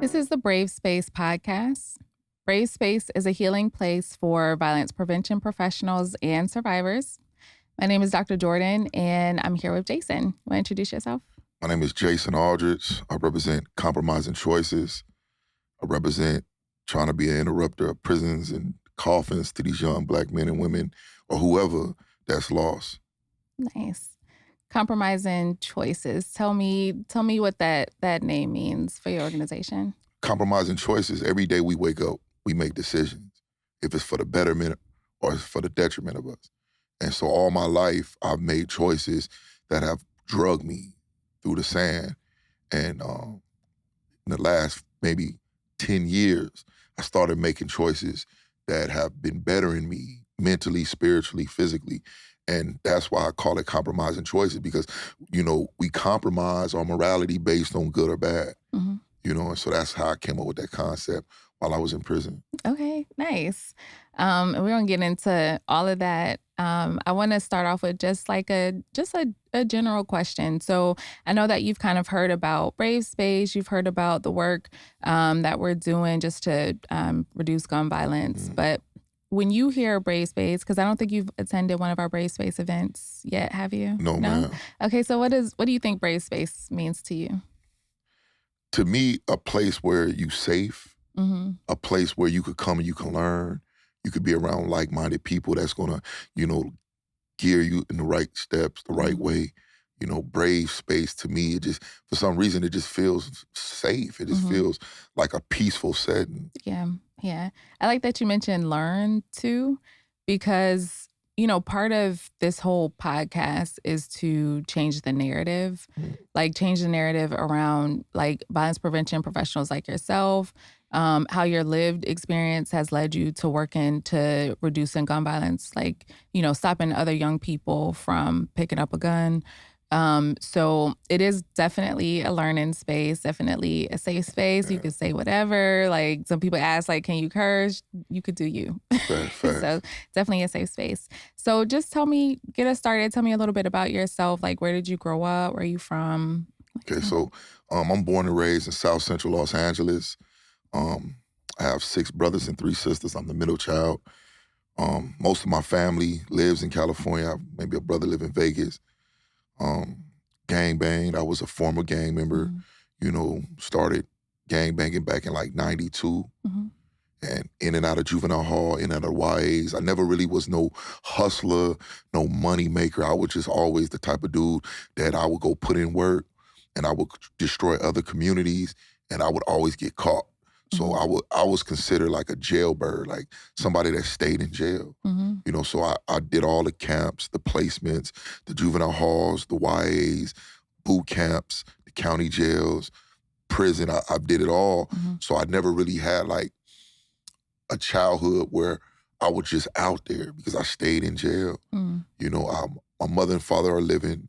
This is the Brave Space podcast. Brave Space is a healing place for violence prevention professionals and survivors. My name is Dr. Jordan, and I'm here with Jason. Want to introduce yourself? My name is Jason Aldridge. I represent Compromising Choices. I represent trying to be an interrupter of prisons and coffins to these young Black men and women or whoever that's lost. Nice. Compromising Choices. Tell me what that name means for your organization. Compromising Choices, every day we wake up, we make decisions, if it's for the betterment or it's for the detriment of us. And so all my life, I've made choices that have drugged me through the sand. And in the last maybe 10 years, I started making choices that have been bettering me mentally, spiritually, physically. And that's why I call it compromising choices, because, we compromise our morality based on good or bad, Mm-hmm. and so that's how I came up with that concept while I was in prison. Okay, nice. And we're gonna get into all of that. I want to start off with just a general question. So I know that you've kind of heard about Brave Space. You've heard about the work that we're doing just to reduce gun violence. Mm. But when you hear Brave Space, because I don't think you've attended one of our Brave Space events yet, have you? No, ma'am. Okay, so what do you think Brave Space means to you? To me, a place where you safe, Mm-hmm. a place where you could come and you can learn. You could be around like-minded people that's gonna, gear you in the right steps, the right way. Brave space to me, it just, for some reason, it just feels safe. It just feels like a peaceful setting. Yeah. I like that you mentioned learn too, because, part of this whole podcast is to change the narrative, change the narrative around violence prevention professionals like yourself, how your lived experience has led you to working to reducing gun violence, stopping other young people from picking up a gun. So it is definitely a learning space, definitely a safe space. Yeah. You could say whatever. Some people ask, can you curse? You could do you. Fact. So definitely a safe space. So just get us started. Tell me a little bit about yourself. Where did you grow up? Where are you from? Okay, so I'm born and raised in South Central Los Angeles. I have 6 brothers and 3 sisters. I'm the middle child. Most of my family lives in California. I have maybe a brother live in Vegas. Gang banged. I was a former gang member, started gang banging back in 92. Mm-hmm. And in and out of juvenile hall, in and out of YAs. I never really was no hustler, no money maker. I was just always the type of dude that I would go put in work and I would destroy other communities and I would always get caught. So I was considered like a jailbird, like somebody that stayed in jail. Mm-hmm. So I did all the camps, the placements, the juvenile halls, the YAs, boot camps, the county jails, prison. I did it all. Mm-hmm. So I never really had a childhood where I was just out there because I stayed in jail. My mother and father are living.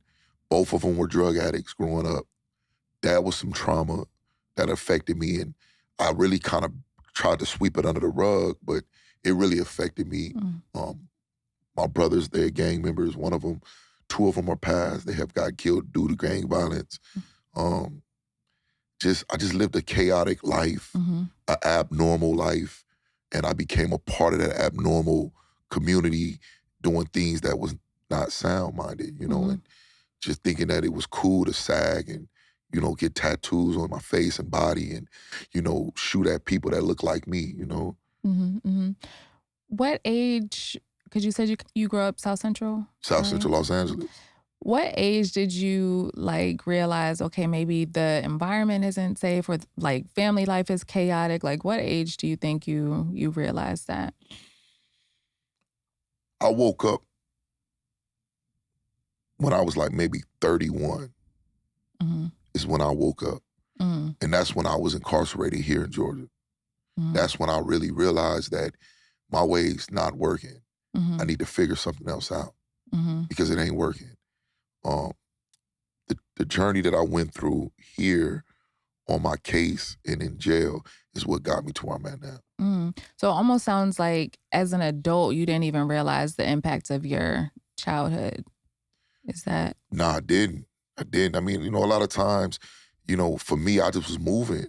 Both of them were drug addicts growing up. That was some trauma that affected me, and I really kind of tried to sweep it under the rug, but it really affected me. My brothers, they're gang members. 2 of them are passed. They have got killed due to gang violence. I just lived a chaotic life, an abnormal life, and I became a part of that abnormal community doing things that was not sound-minded, and just thinking that it was cool to sag and, get tattoos on my face and body and, shoot at people that look like me, What age, because you said you grew up South Central? South Central Los Angeles. What age did you realize, okay, maybe the environment isn't safe or family life is chaotic? What age do you think you realized that? I woke up when I was maybe 31 is when I woke up. And that's when I was incarcerated here in Georgia. That's when I really realized that my way's not working. I need to figure something else out because it ain't working. The journey that I went through here on my case and in jail is what got me to where I'm at now. So it almost sounds like as an adult, you didn't even realize the impacts of your childhood. Is that? No, I didn't. I mean, a lot of times, for me, I just was moving.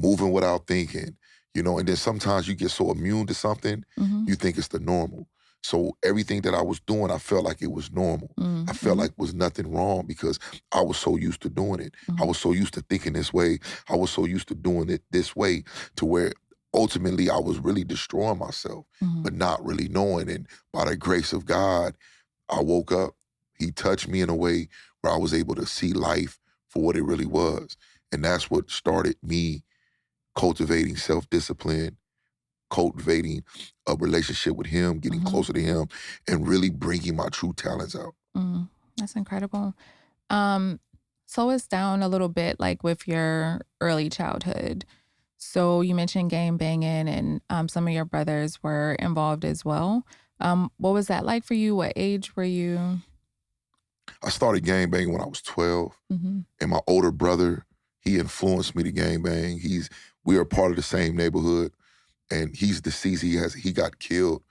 moving without thinking, and then sometimes you get so immune to something, Mhm. you think it's the normal. So everything that I was doing, I felt like it was normal. Mm, I felt mhm, like was nothing wrong because I was so used to doing it. I mhm, was so used to thinking this way. I was so used to doing it this way to where ultimately I was really destroying myself, mhm, but not really knowing. And by the grace of God, I woke up. He touched me in a way where I was able to see life for what it really was. And that's what started me cultivating self-discipline, cultivating a relationship with him, getting mhm, closer to him, and really bringing my true talents out. mm. That's incredible. Um, Slow us down a little bit, like with your early childhood. So you mentioned game banging, and some of your brothers were involved as well. What was that like for you? What age were you? I started gang banging when I was 12, Hmm. and my older brother, he influenced me to gang bang. We are part of the same neighborhood, and he's deceased. He got killed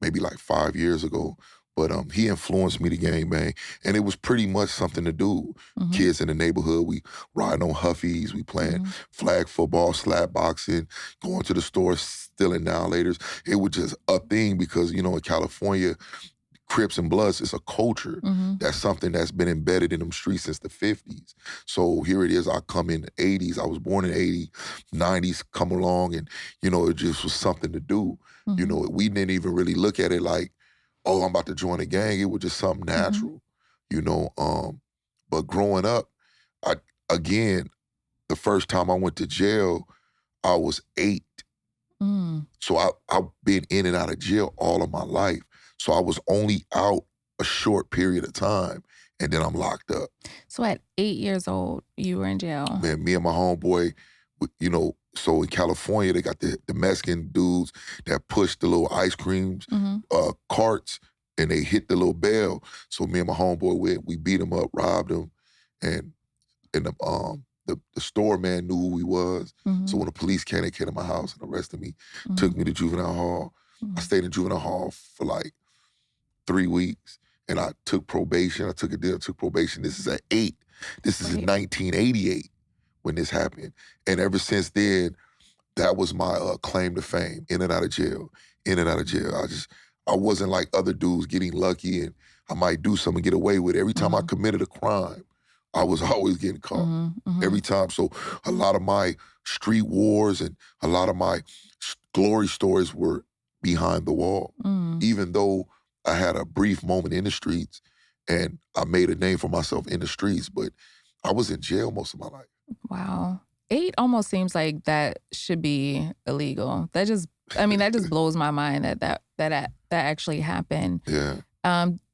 maybe like 5 years ago. But he influenced me to gang bang, and it was pretty much something to do. Hmm. Kids in the neighborhood, we riding on Huffies, we playing Hmm. flag football, slap boxing, going to the store, stealing now laters. It was just a thing because in California, Crips and Bloods is a culture. Hmm. That's something that's been embedded in them streets since the 50s. So here it is, I come in the 80s. I was born in 80, 90s come along, and, it just was something to do. Hmm. We didn't even really look at it like, oh, I'm about to join a gang. It was just something Hmm. natural, you know. But growing up, I again, the first time I went to jail, I was 8. Mm. So I've been in and out of jail all of my life. So I was only out a short period of time, and then I'm locked up. So at 8 years old, you were in jail. Man, me and my homeboy, so in California, they got the Mexican dudes that push the little ice creams, Hmm. carts, and they hit the little bell. So me and my homeboy, we beat him up, robbed him, and the store man knew who he was. So Hmm. when the police came, they came to my house and arrested me, Hmm. took me to juvenile hall. I Hmm. stayed in juvenile hall for like 3 weeks, and I took probation. I took a deal, took probation. This is at 8. This is in Right. 1988 when this happened. And ever since then, that was my claim to fame, in and out of jail, in and out of jail. I wasn't like other dudes getting lucky and I might do something and get away with it. Every time I Hmm. committed a crime, I was always getting caught. Hmm. Hmm. Every time. So a lot of my street wars and a lot of my glory stories were behind the wall. Mm. Even though I had a brief moment in the streets and I made a name for myself in the streets, but I was in jail most of my life. Wow. 8 almost seems like that should be illegal. That just blows my mind that actually happened. Yeah.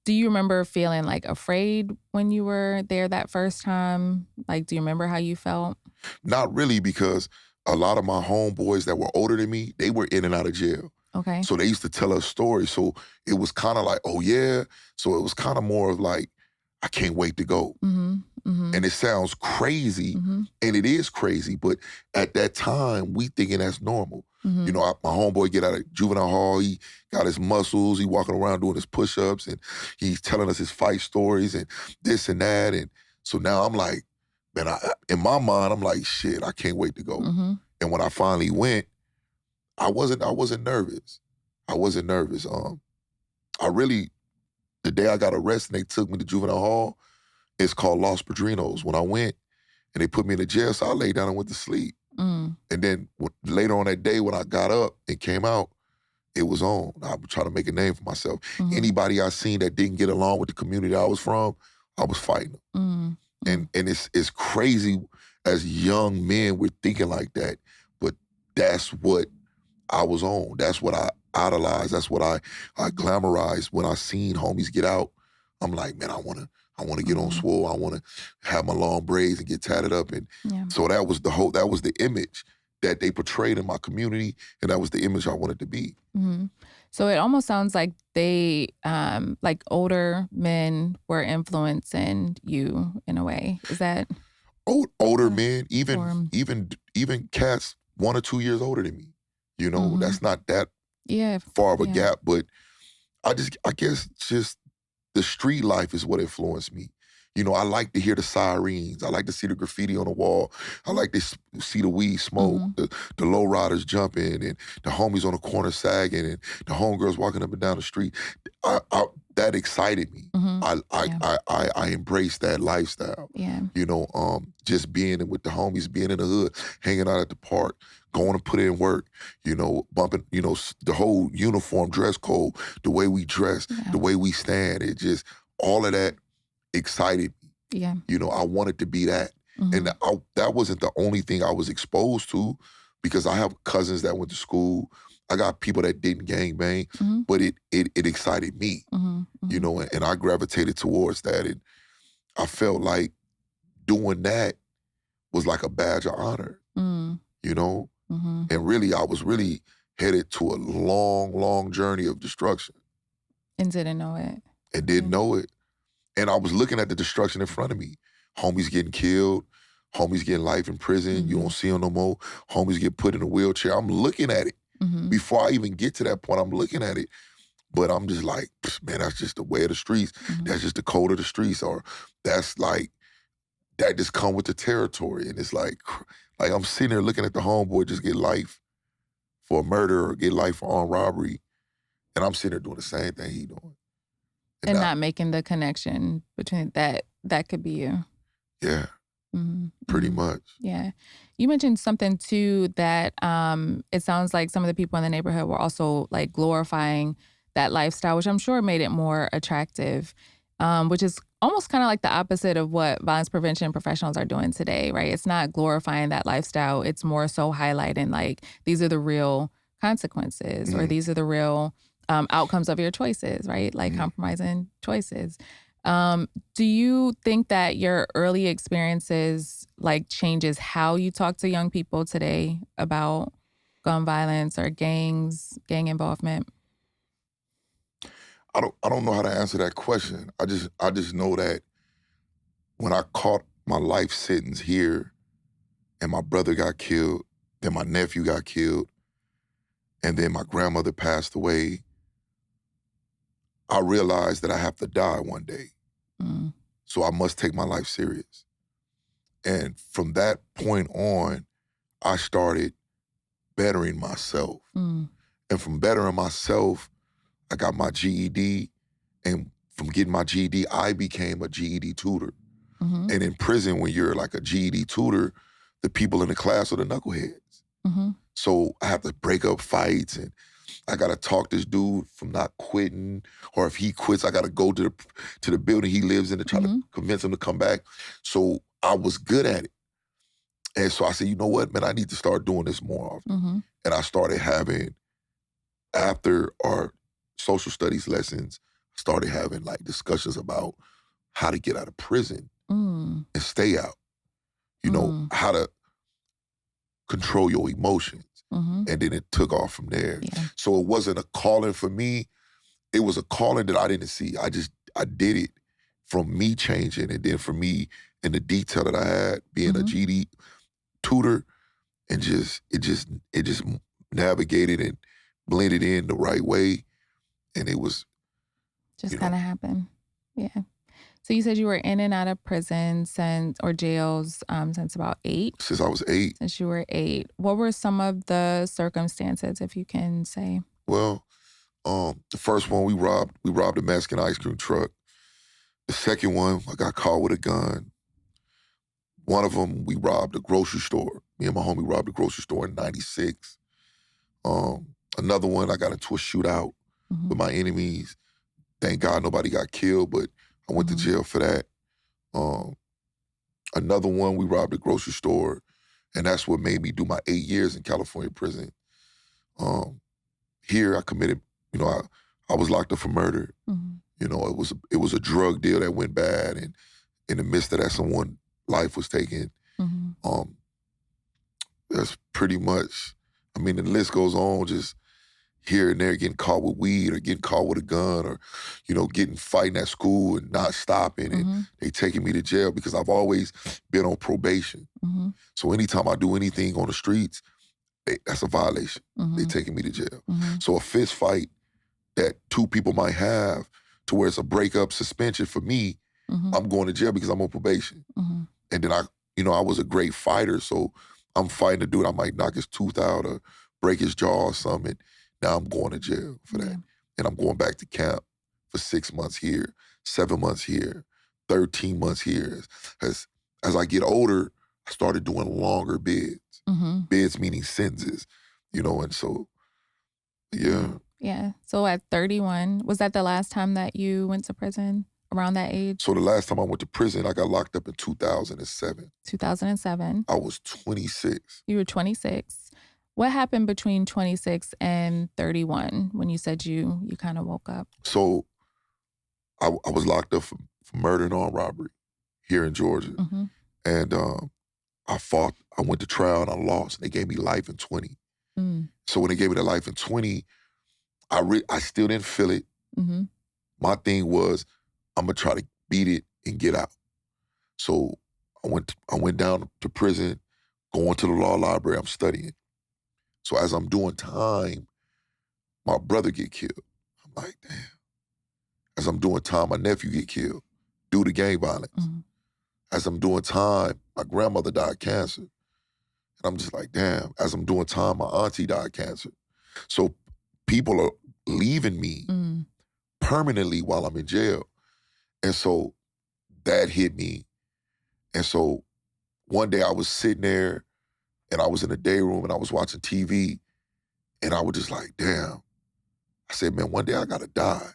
Do you remember feeling, like, afraid when you were there that first time? Like, do you remember how you felt? Not really, because a lot of my homeboys that were older than me, they were in and out of jail. Okay. So they used to tell us stories. So it was kind of like, oh yeah. So it was kind of more of like, I can't wait to go. Mhm. Mhm. And it sounds crazy, Mhm. and it is crazy, but at that time, we thinking that's normal. Mhm. My homeboy get out of juvenile hall, he got his muscles, he walking around doing his push-ups, and he's telling us his fight stories and this and that. And so now I'm like, man, in my mind, I'm like, shit, I can't wait to go. Mhm. And when I finally went, I wasn't nervous. I wasn't nervous. I really, the day I got arrested and they took me to juvenile hall, it's called Los Padrinos. When I went, and they put me in the jail, so I laid down and went to sleep. Mm. And then later on that day, when I got up and came out, it was on. I was trying to make a name for myself. Mhm. Anybody I seen that didn't get along with the community I was from, I was fighting them. Mm. Mm. And it's crazy as young men we're thinking like that, but that's what I was on. That's what I idolized. That's what I glamorized when I seen homies get out. I'm like, man, I wanna get on Mhm. swole. I wanna have my long braids and get tatted up. And Yeah. so that was the image that they portrayed in my community, and that was the image I wanted to be. Mhm. So it almost sounds like like older men were influencing you in a way. Is that Older uh, men, even or even even cats 1 or 2 years older than me. mhm. That's not that Yeah. far of a Yeah. gap, but I guess just the street life is what influenced me. You know, I like to hear the sirens. I like to see the graffiti on the wall. I like to see the weed smoke, Mhm. the low riders jumping, and the homies on the corner sagging, and the homegirls walking up and down the street. That excited me. Mhm. I Yeah. I I embraced that lifestyle. Yeah. You know, just being with the homies, being in the hood, hanging out at the park, going to put in work. You know, bumping. You know, the whole uniform dress code, the way we dress, Yeah. the way we stand. It just all of that excited me. Yeah. You know, I wanted to be that. And Mhm. that wasn't the only thing I was exposed to because I have cousins that went to school. I got people that didn't gang bang, Mhm. but it excited me, Mhm. you Mhm. know, and I gravitated towards that. And I felt like doing that was like a badge of honor, Mm. you know? Mhm. And really, I was really headed to a long, long journey of destruction And didn't know it. and didn't Yeah. know it. And I was looking at the destruction in front of me. Homies getting killed, homies getting life in prison. You don't Mhm. see them no more. Homies get put in a wheelchair. I'm looking at it. Mhm. Before I even get to that point, I'm looking at it. But I'm just like, man, that's just the way of the streets. Mhm. That's just the code of the streets. Or that's like, that just come with the territory. And it's like I'm sitting there looking at the homeboy just get life for a murder or get life for armed robbery. And I'm sitting there doing the same thing he doing. And And now, not making the connection between that could be you. yeah, Mhm. pretty Mhm. much. Yeah. You mentioned something too that it sounds like some of the people in the neighborhood were also like glorifying that lifestyle, which I'm sure made it more attractive, which is almost kind of like the opposite of what violence prevention professionals are doing today, right? It's not glorifying that lifestyle. It's more so highlighting like these are the real consequences or Mm, these are the real outcomes of your choices, right? Like mm. compromising choices. Do you think that your early experiences like changes how you talk to young people today about gun violence or gang involvement? I don't know how to answer that question. I just know that when I caught my life sentence here and my brother got killed, then my nephew got killed, and then my grandmother passed away, I realized that I have to die one day. Mm, So I must take my life serious. And from that point on, I started bettering myself. mm, And from bettering myself, I got my GED. And from getting my GED, I became a GED tutor. mhm, And in prison, when you're like a GED tutor, the people in the class are the knuckleheads. mhm, So I have to break up fights and I gotta talk this dude from not quitting. Or if he quits, I gotta go to the building he lives in to try to mhm, convince him to come back. So I was good at it. And so I said, you know what, man, I need to start doing this more often. mhm, And I started having, after our social studies lessons, started having like discussions about how to get out of prison mm, and stay out. You know, mm, how to control your emotions. mhm. And then it took off from there. Yeah. So it wasn't a calling for me. It was a calling that I didn't see. I did it from me changing and then for me in the detail that I had being a Mhm. GD tutor and it just navigated and blended in the right way. And it was, Just you know, kind of happened. Yeah. So you said you were in and out of prison since or jails since about 8, since I was 8. since you were 8. What were some of the circumstances, if you can say? Well, the first one we robbed a Mexican ice cream truck. The second one, I got caught with a gun. One of them, we robbed a grocery store. Me and my homie robbed a grocery store in '96. Another one, I got into a shootout Mhm, with my enemies. Thank God nobody got killed, but I went to mhm, jail for that. Um, Another one, we robbed a grocery store, and that's what made me do my 8 years in California prison. Um, Here, I committed, you know, I was locked up for murder. mhm, You know, it was a drug deal that went bad, and in the midst of that, someone life was taken. mhm. Um, that's pretty much. I mean, the list goes on. Just here and there, getting caught with weed or getting caught with a gun, or getting fighting at school and not stopping, and Mhm, they taking me to jail because I've always been on probation. mhm, So anytime I do anything on the streets, that's a violation. They mhm, taking me to jail. mhm, So a fist fight that two people might have to where it's a breakup suspension for me I'm going to jail because I'm on probation. Mhm. And then I was a great fighter, so I'm fighting a dude. I might knock his tooth out or break his jaw or something. Now I'm going to jail for that. Yeah. And I'm going back to camp for 6 months here, 7 months here, 13 months here. As I get older, I started doing longer bids. Mhm. Bids meaning sentences, and so, Yeah. yeah. Yeah. So at 31, was that the last time that you went to prison around that age? So the last time I went to prison, I got locked up in 2007. 2007. I was 26. You were 26. What happened between 26 and 31 when you said you kind of woke up? So I was locked up for murder and armed robbery here in Georgia. Mhm. And I fought. I went to trial and I lost. And they gave me life in 20. Mm. So when they gave me the life in 20, I still didn't feel it. Mhm. My thing was, I'm gonna try to beat it and get out. So I went down to prison, going to the law library. I'm studying. So as I'm doing time, my brother get killed. I'm like, damn. As I'm doing time, my nephew get killed due to gang violence. Mhm. As I'm doing time, my grandmother died of cancer. And I'm just like, damn. As I'm doing time, my auntie died of cancer. So people are leaving me Mm. permanently while I'm in jail. And so that hit me. And so one day I was sitting there and I was in the day room and I was watching TV and I was just like, damn. I said, man, one day I gotta die.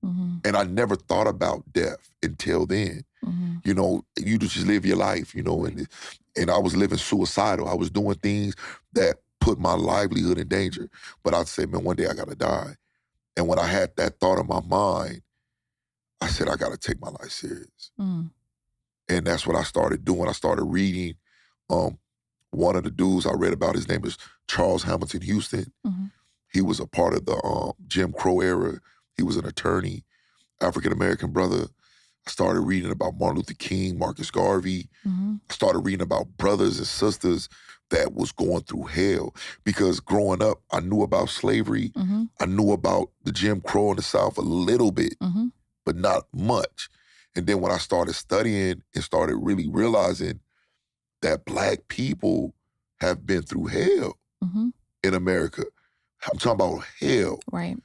Mhm. And I never thought about death until then. Mhm. You just live your life, and I was living suicidal. I was doing things that put my livelihood in danger. But I said, man, one day I gotta die. And when I had that thought in my mind, I said, I gotta take my life serious. Mm. And that's what I started doing. I started reading. One of the dudes I read about, his name is Charles Hamilton Houston. Mhm. He was a part of the Jim Crow era. He was an attorney, African-American brother. I started reading about Martin Luther King, Marcus Garvey. Mhm. I started reading about brothers and sisters that was going through hell. Because growing up, I knew about slavery. Mhm. I knew about the Jim Crow in the South a little bit, Mhm. but not much. And then when I started studying and started really realizing that Black people have been through hell Mhm. in America. I'm talking about hell. Right.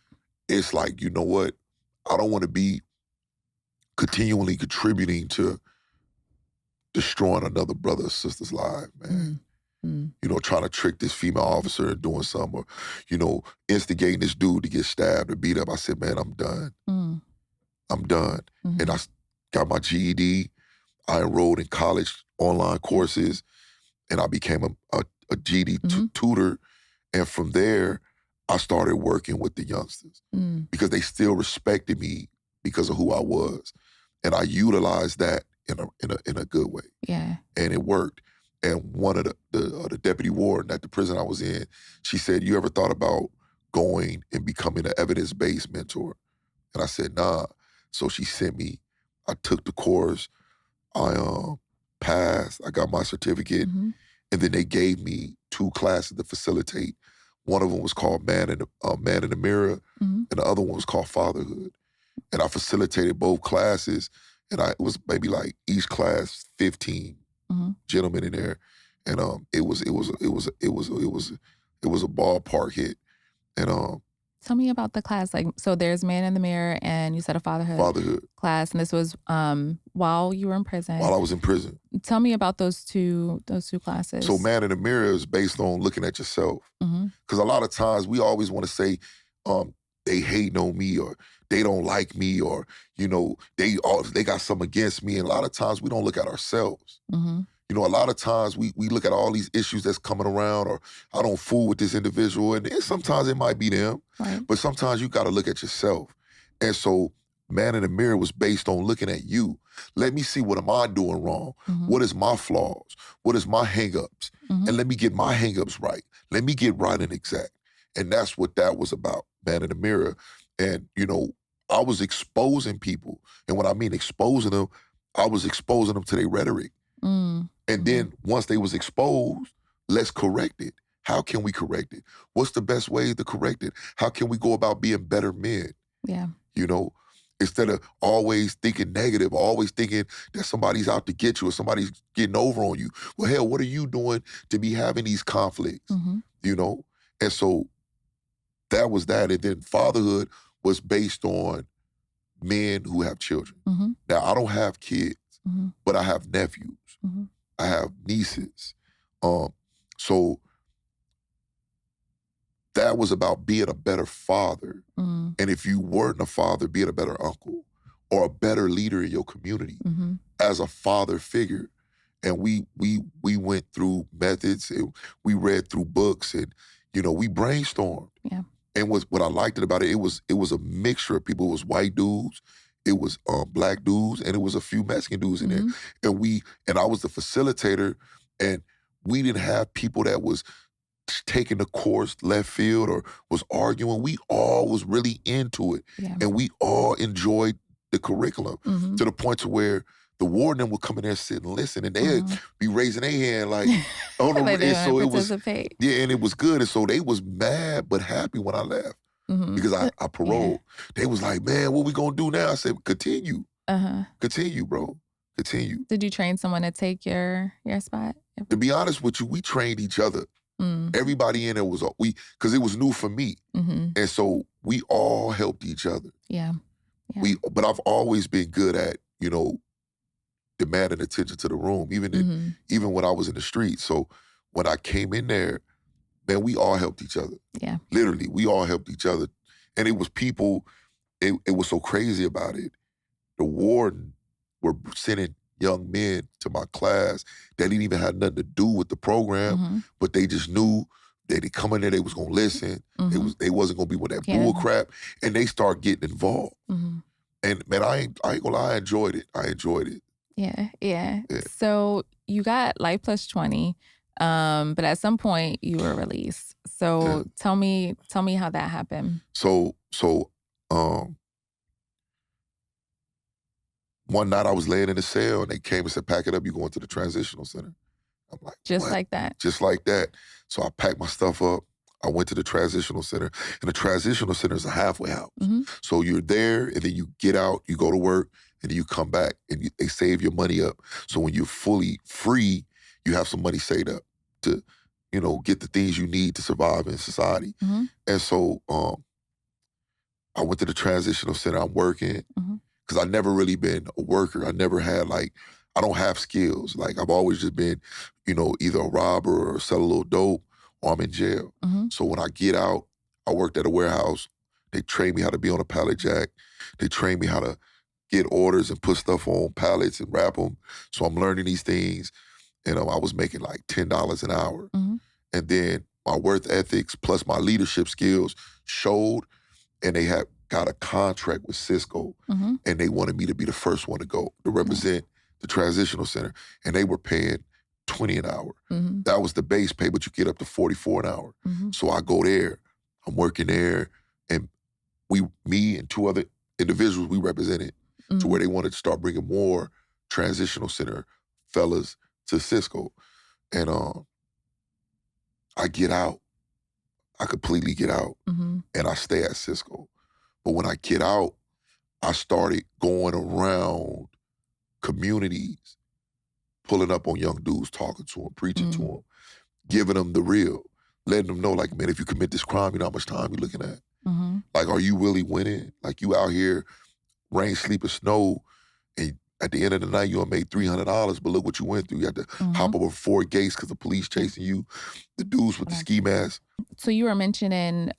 It's like, you know what? I don't want to be continually contributing to destroying another brother or sister's life, man. Mm. Mm. Trying to trick this female officer and doing something, or, instigating this dude to get stabbed or beat up. I said, man, I'm done. Mm. I'm done. And Mhm. got my GED. I enrolled in college online courses, and I became a GED Mhm. tutor. And from there, I started working with the youngsters Mm. because they still respected me because of who I was. And I utilized that in a good way. Yeah. And it worked. And one of the deputy warden at the prison I was in, she said, you ever thought about going and becoming an evidence-based mentor? And I said, nah. So she sent me, I took the course, I passed, I got my certificate, Mhm. and then they gave me 2 classes to facilitate. One of them was called Man in the Mirror, Mhm. and the other one was called Fatherhood. And I facilitated both classes, and it was maybe like each class 15 Mhm. gentlemen in there, and it was a ballpark hit, and Tell me about the class. Like, so there's Man in the Mirror, and you said a fatherhood Fatherhood class, and this was while you were in prison. while I was in prison. Tell me about those two So classes. Man in the Mirror is based on looking at yourself. Mhm. Because a lot of times we always want to say, they hating on me or they don't like me or, they got something against me. And a lot of times we don't look at ourselves. Mhm. A lot of times we look at all these issues that's coming around or I don't fool with this individual. And sometimes it might be them, Right. but sometimes you got to look at yourself. And so Man in the Mirror was based on looking at you. Let me see what am I doing wrong? Mhm. What is my flaws? What is my hangups? Mhm. And let me get my hangups right. Let me get right and exact. And that's what that was about, Man in the Mirror. And, I was exposing people. And when I mean exposing them, I was exposing them to their rhetoric. Mm. And Mhm. then once they was exposed, let's correct it. How can we correct it? What's the best way to correct it? How can we go about being better men? Yeah. You know? Instead of always thinking negative, always thinking that somebody's out to get you or somebody's getting over on you. Well, hell, what are you doing to be having these conflicts? Mm-hmm. You know? And so that was that. And then fatherhood was based on men who have children. Mm-hmm. Now, I don't have kids, Mm-hmm. but I have nephews. Mm-hmm. I have nieces. So that was about being a better father. Mm-hmm. And if you weren't a father, being a better uncle or a better leader in your community Mm-hmm. as a father figure. And we went through methods and we read through books and, we brainstormed. Yeah. And what I liked about it was a mixture of people. It was white dudes, it was black dudes, and it was a few Mexican dudes in there. Mm-hmm. And I was the facilitator, and we didn't have people that was taking the course left field or was arguing. We all was really into it. Yeah. And we all enjoyed the curriculum Mm-hmm. to the point to where the warden would come in there, sit and listen, and they'd be raising their hand like, oh no. Like they And so want to it was, participate. yeah, and it was good. And so they was mad but happy when I left Mm-hmm. because I paroled. Yeah. They was like, man, what we gonna do now? I said, continue. Uh-huh. Continue, bro. Continue. Did you train someone to take your spot? To be honest with you, we trained each other. Everybody in there was, because it was new for me. Mm-hmm. And so we all helped each other. Yeah. Yeah. But I've always been good at, demanding attention to the room, even when I was in the street. So when I came in there, man, we all helped each other. Yeah. Literally, we all helped each other. And it was people, it was so crazy about it. The warden were sending young men to my class that didn't even have nothing to do with the program, but they just knew that they come in there, they was gonna listen. They wasn't gonna be with that bull crap, and they start getting involved. And man, I ain't gonna lie, I enjoyed it. Yeah. So you got Life Plus 20, but at some point you were released. So tell me how that happened. So one night I was laying in the cell and they came and said, pack it up, you going to the transitional center. I'm like, just what? like that. Just like that. So I packed my stuff up. I went to the transitional center, and the transitional center is a halfway house. So you're there, and then you get out, you go to work, and then you come back, and they save your money up. So when you're fully free, you have some money saved up to, get the things you need to survive in society. And so I went to the transitional center. I'm working because I've never really been a worker. I never had I don't have skills. Like I've always just been, either a robber or sell a little dope or I'm in jail. So when I get out, I worked at a warehouse. They trained me how to be on a pallet jack. They trained me how to get orders and put stuff on pallets and wrap them. So I'm learning these things. And I was making like $10 an hour. And then my work ethics plus my leadership skills showed, and they had got a contract with Cisco, and they wanted me to be the first one to go to represent the transitional center. And they were paying $20 an hour. That was the base pay, but you get up to $44 an hour. So I go there, I'm working there, and me and two other individuals, we represented to where they wanted to start bringing more transitional center fellas to Cisco. And I get out. I completely get out, and I stay at Cisco. But when I get out, I started going around communities, pulling up on young dudes, talking to them, preaching to them, giving them the real, letting them know, like, man, if you commit this crime, you know how much time you're looking at. Like, are you really winning? Like, you out here, rain, sleep, or snow, and at the end of the night, you only made $300, but look what you went through. You had to hop over 4 gates because the police chasing you, the dudes with the ski masks. So you were mentioning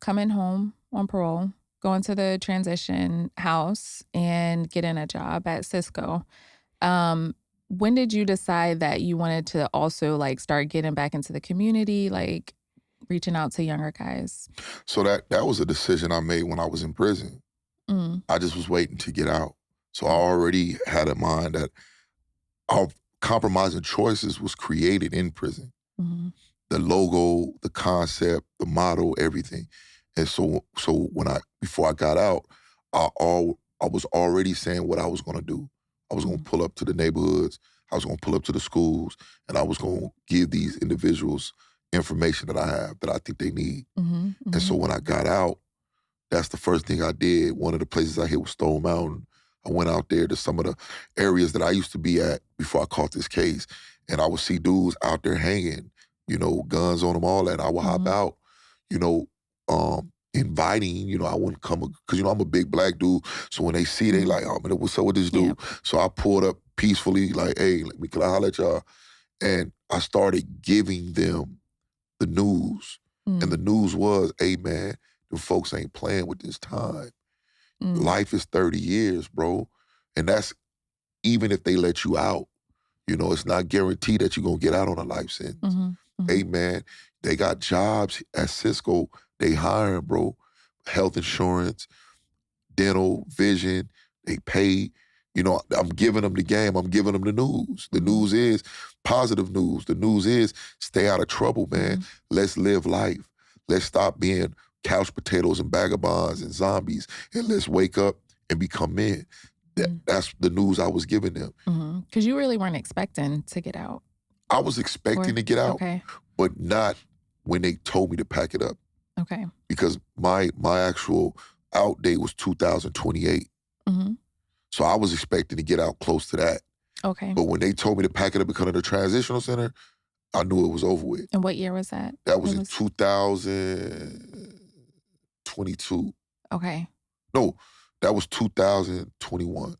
coming home on parole, going to the transition house, and getting a job at Cisco. When did you decide that you wanted to also start getting back into the community, reaching out to younger guys? So that was a decision I made when I was in prison. I just was waiting to get out. So I already had in mind that our compromising choices was created in prison. The logo, the concept, the motto, everything. And so before I got out, I was already saying what I was gonna do. I was gonna pull up to the neighborhoods, I was gonna pull up to the schools, and I was gonna give these individuals information that I have that I think they need. And so when I got out, that's the first thing I did. One of the places I hit was Stone Mountain. I went out there to some of the areas that I used to be at before I caught this case, and I would see dudes out there hanging, guns on them, all that. And I would hop Mhm. out, you know, inviting, I wouldn't come, because, I'm a big black dude. So when they see, they Mhm. like, oh, man, what's up with this Yeah. dude? So I pulled up peacefully, like, hey, can I holler at y'all? And I started giving them the news. And the Mm. news was, hey, man, them folks ain't playing with this time. Mm. Life is 30 years, bro. And that's even if they let you out. It's not guaranteed that you're going to get out on a life sentence. Mhm. Hey, Mhm. man, they got jobs at Cisco. They hiring, bro. Health insurance, dental, vision, they pay. I'm giving them the game. I'm giving them the news. The Mhm. news is positive news. The news is stay out of trouble, man. Mhm. Let's live life. Let's stop being couch potatoes and vagabonds and zombies, and let's wake up and become men. Mhm. That's the news I was giving them. Mhm. 'Cause you really weren't expecting to get out, I was expecting or to get out, okay. but not when they told me to pack it up, Okay. because my actual out date was 2028. Mhm. So I was expecting to get out close to that. Okay. But when they told me to pack it up and come to the transitional center, I knew it was over with. And what year was that? That was It in was 2022. okay. No, that was 2021.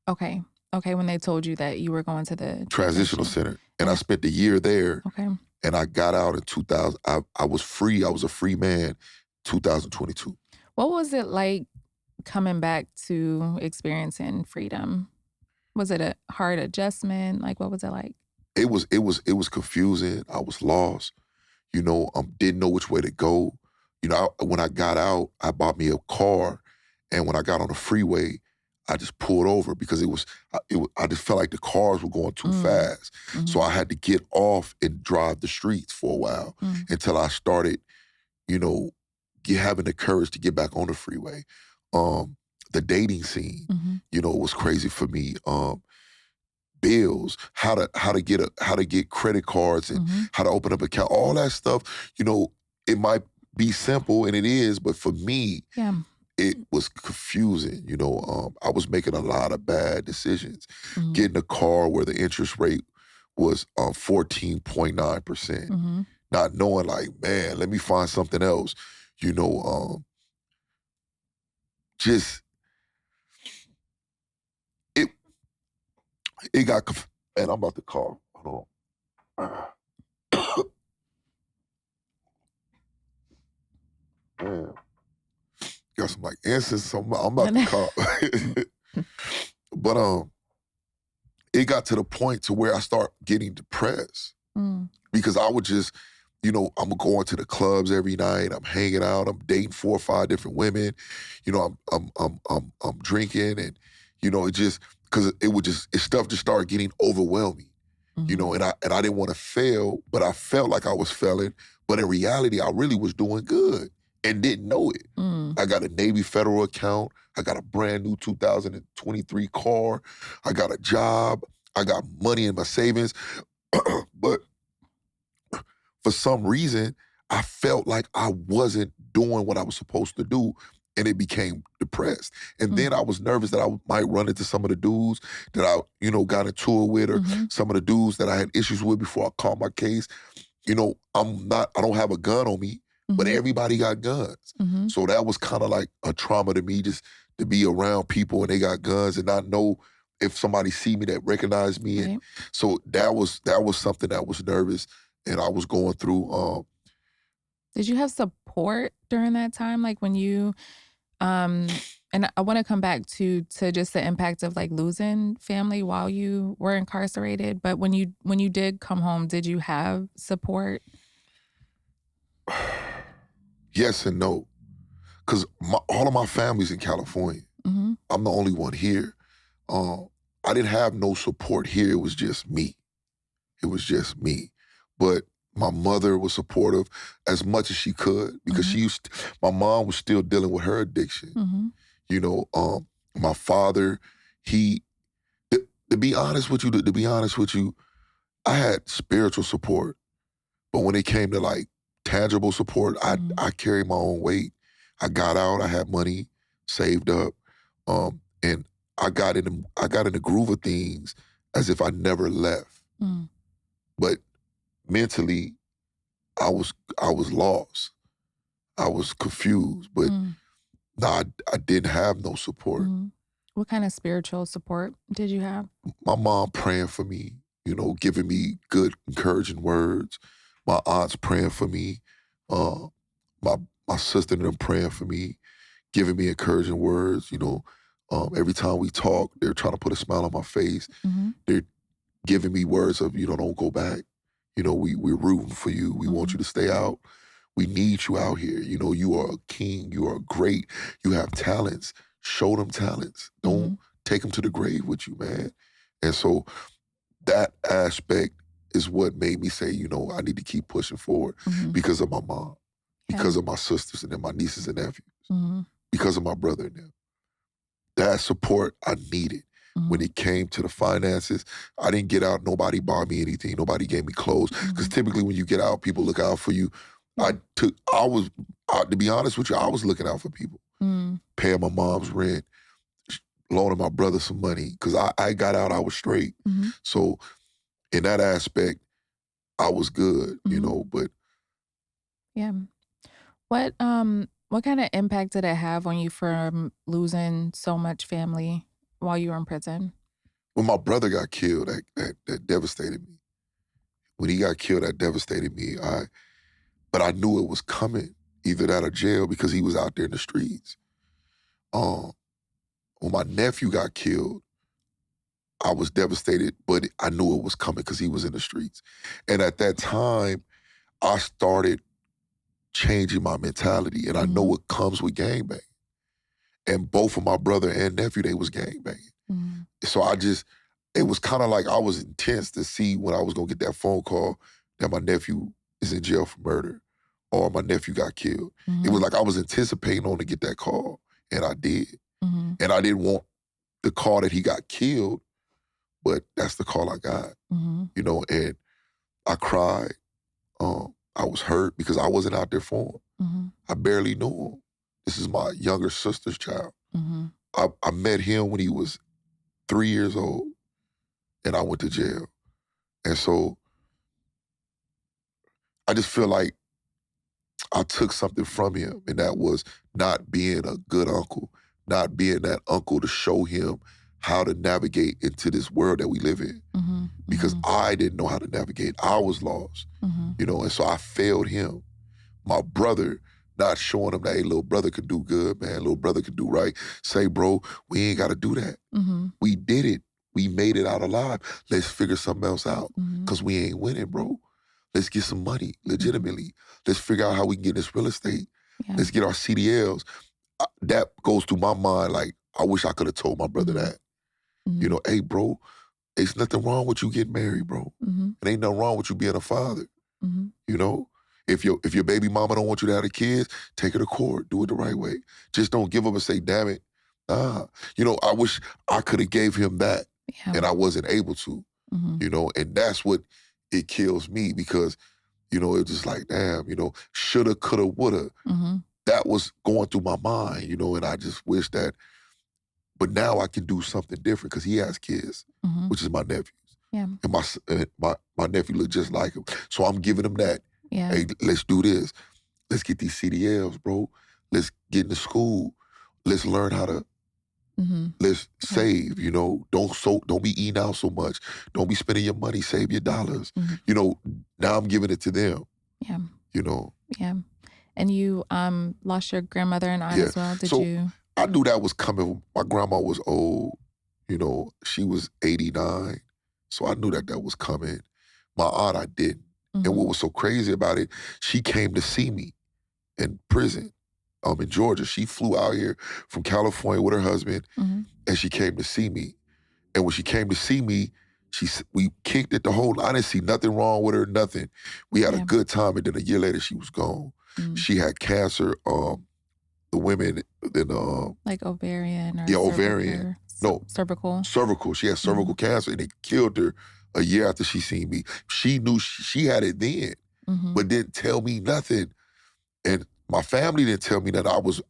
Okay. Okay, when they told you that you were going to the Transitional transition. center. And I And spent the year there, okay. and I got out in 2000. I was free. I was a free man 2022. What was it like coming back to experiencing freedom? Was it a hard adjustment? Like, what was it like? It was confusing. I was lost. Didn't know which way to go. When I got out, I bought me a car, and when I got on the freeway, I just pulled over because I just felt like the cars were going too Mm. fast. So Mhm. I had to get off and drive the streets for a while Mm. until I started, you know, having the courage to get back on the freeway. The dating scene, Mhm. was crazy for me. Bills, how to get credit cards, and Mhm. how to open up account, all that stuff. It might be simple, and it is, but for me, Yeah. it was confusing. I was making a lot of bad decisions. Mhm. Getting a car where the interest rate was 14.9%, Mhm. not knowing, like, man, let me find something else. You know, just it it got and I'm about to call. Hold on. Man, got some like incense, so I'm about to call. But it got to the point to where I start getting depressed, Mm. because I would just, I'm going to the clubs every night. I'm hanging out. I'm dating 4 or 5 different women. I'm drinking, and it just, because stuff just started getting overwhelming. Mhm. And I didn't want to fail, but I felt like I was failing. But in reality, I really was doing good and didn't know it. Mm. I got a Navy Federal account. I got a brand new 2023 car. I got a job. I got money in my savings. But for some reason, I felt like I wasn't doing what I was supposed to do, and it became depressed. And Mm. then I was nervous that I might run into some of the dudes that I, got into it with, or Mhm. some of the dudes that I had issues with before I caught my case. I don't have a gun on me, but Mhm. everybody got guns. Mhm. So that was kind of like a trauma to me, just to be around people and they got guns and not know if somebody see me that recognize me. And Right. so that was something that was nervous, and I was going through. Did you have support during that time? Like when you and I want to come back to just the impact of like losing family while you were incarcerated, but when you did come home, did you have support? Yes and no, because all of my family's in California. Mhm. I'm the only one here. Um, I didn't have no support here. It was just me. It was just me. But my mother was supportive as much as she could, because Mhm. my mom was still dealing with her addiction. Mhm. You know, my father, he, to be honest with you, I had spiritual support, but when it came to like tangible support, I Mhm. I carried my own weight. I got out, I had money saved up, and I got in the groove of things as if I never left. Mm. But mentally, I was lost. I was confused, but Mm. no, I didn't have no support. Mhm. What kind of spiritual support did you have? My mom praying for me, giving me good, encouraging words. My aunts praying for me. Uh, my my sister and them praying for me, giving me encouraging words. Every time we talk, they're trying to put a smile on my face. Mhm. They're giving me words of, don't go back. We're rooting for you. We want you Mhm. to stay out. We need you out here. You are a king. You are great. You have talents. Show them talents. Don't Mhm. take them to the grave with you, man. And so that aspect is what made me say, I need to keep pushing forward Mhm. because of my mom, Yeah. because of my sisters and then my nieces and nephews, Mhm. because of my brother and them. That support I needed. When Mhm. it came to the finances, I didn't get out. Nobody bought me anything. Nobody gave me clothes. Because Mhm. typically when you get out, people look out for you. Yeah. To be honest with you, I was looking out for people, Mm. paying my mom's rent, loaning my brother some money. Because I got out, I was straight. Mhm. So in that aspect, I was good, Mhm. but Yeah. What kind of impact did it have on you from losing so much family while you were in prison? when my brother got killed, that devastated me. When he got killed, that devastated me. But I knew it was coming, either that or jail, because he was out there in the streets. Um, when my nephew got killed, I was devastated, but I knew it was coming because he was in the streets. And at that time, I started changing my mentality, and I know Mhm. it comes with gangbang. And both of my brother and nephew, they was gangbanging. Mhm. So it was kind of like I was intense to see when I was gonna get that phone call that my nephew is in jail for murder or my nephew got killed. It was Mhm. like I was anticipating on to get that call, and I did. Mhm. And I didn't want the call that he got killed, but that's the call I got, Mhm. and I cried. I was hurt because I wasn't out there for him. Mhm. I barely knew him. This is my younger sister's child. Mhm. I met him when he was 3 years old, and I went to jail. And so I just feel like I took something from him, and that was not being a good uncle, not being that uncle to show him how to navigate into this world that we live in. Mhm. Because Mhm. I didn't know how to navigate. I was lost, Mhm. and so I failed him. My brother, not showing him that, hey, little brother could do good, man. Little brother could do right. Say, bro, we ain't got to do that. Mhm. We did it. We made it out alive. Let's figure something else out Mhm. because we ain't winning, bro. Let's get some money, Mhm. legitimately. Let's figure out how we can get this real estate. Yeah. Let's get our CDLs. That goes through my mind like, I wish I could have told my brother Mhm. that. Mhm. Hey, bro, there's nothing wrong with you getting married, bro. Mhm. It ain't nothing wrong with you being a father. Mhm. You know, if your baby mama don't want you to have the kids, take her to court. Do it the right way. Just don't give up and say, "Damn it." Nah. I wish I could have gave him that, Yeah. and I wasn't able to. Mhm. And that's what it kills me because it's just like, damn. Shoulda, coulda, woulda. Mhm. That was going through my mind. And I just wish that. But now I can do something different because he has kids, Mhm. which is my nephews, Yeah. and my nephew look just like him. So I'm giving him that. Yeah. Hey, let's do this. Let's get these CDLs, bro. Let's get into school. Let's learn how to Mhm. let's Yeah. save. Don't be eating out so much. Don't be spending your money. Save your dollars. Mhm. You know, now I'm giving it to them. Yeah. You know, Yeah. And you lost your grandmother and aunt yeah. as well. Did So you? I knew that was coming. My grandma was old. She was 89. So I knew that was coming. My aunt, I didn't. And Mhm. what was so crazy about it, she came to see me in prison, in Georgia. She flew out here from California with her husband, Mhm. and she came to see me. And when she came to see me, we kicked it the whole. I didn't see nothing wrong with her, nothing. We had a Yeah. good time, and then a year later, she was gone. Mm. She had cancer. The women, then Like ovarian or yeah, ovarian, no, cervical. cervical. She had cervical Mhm. cancer, and it killed her a year after she seen me. She knew she had it then, Mhm. but didn't tell me nothing. And My family didn't tell me that I was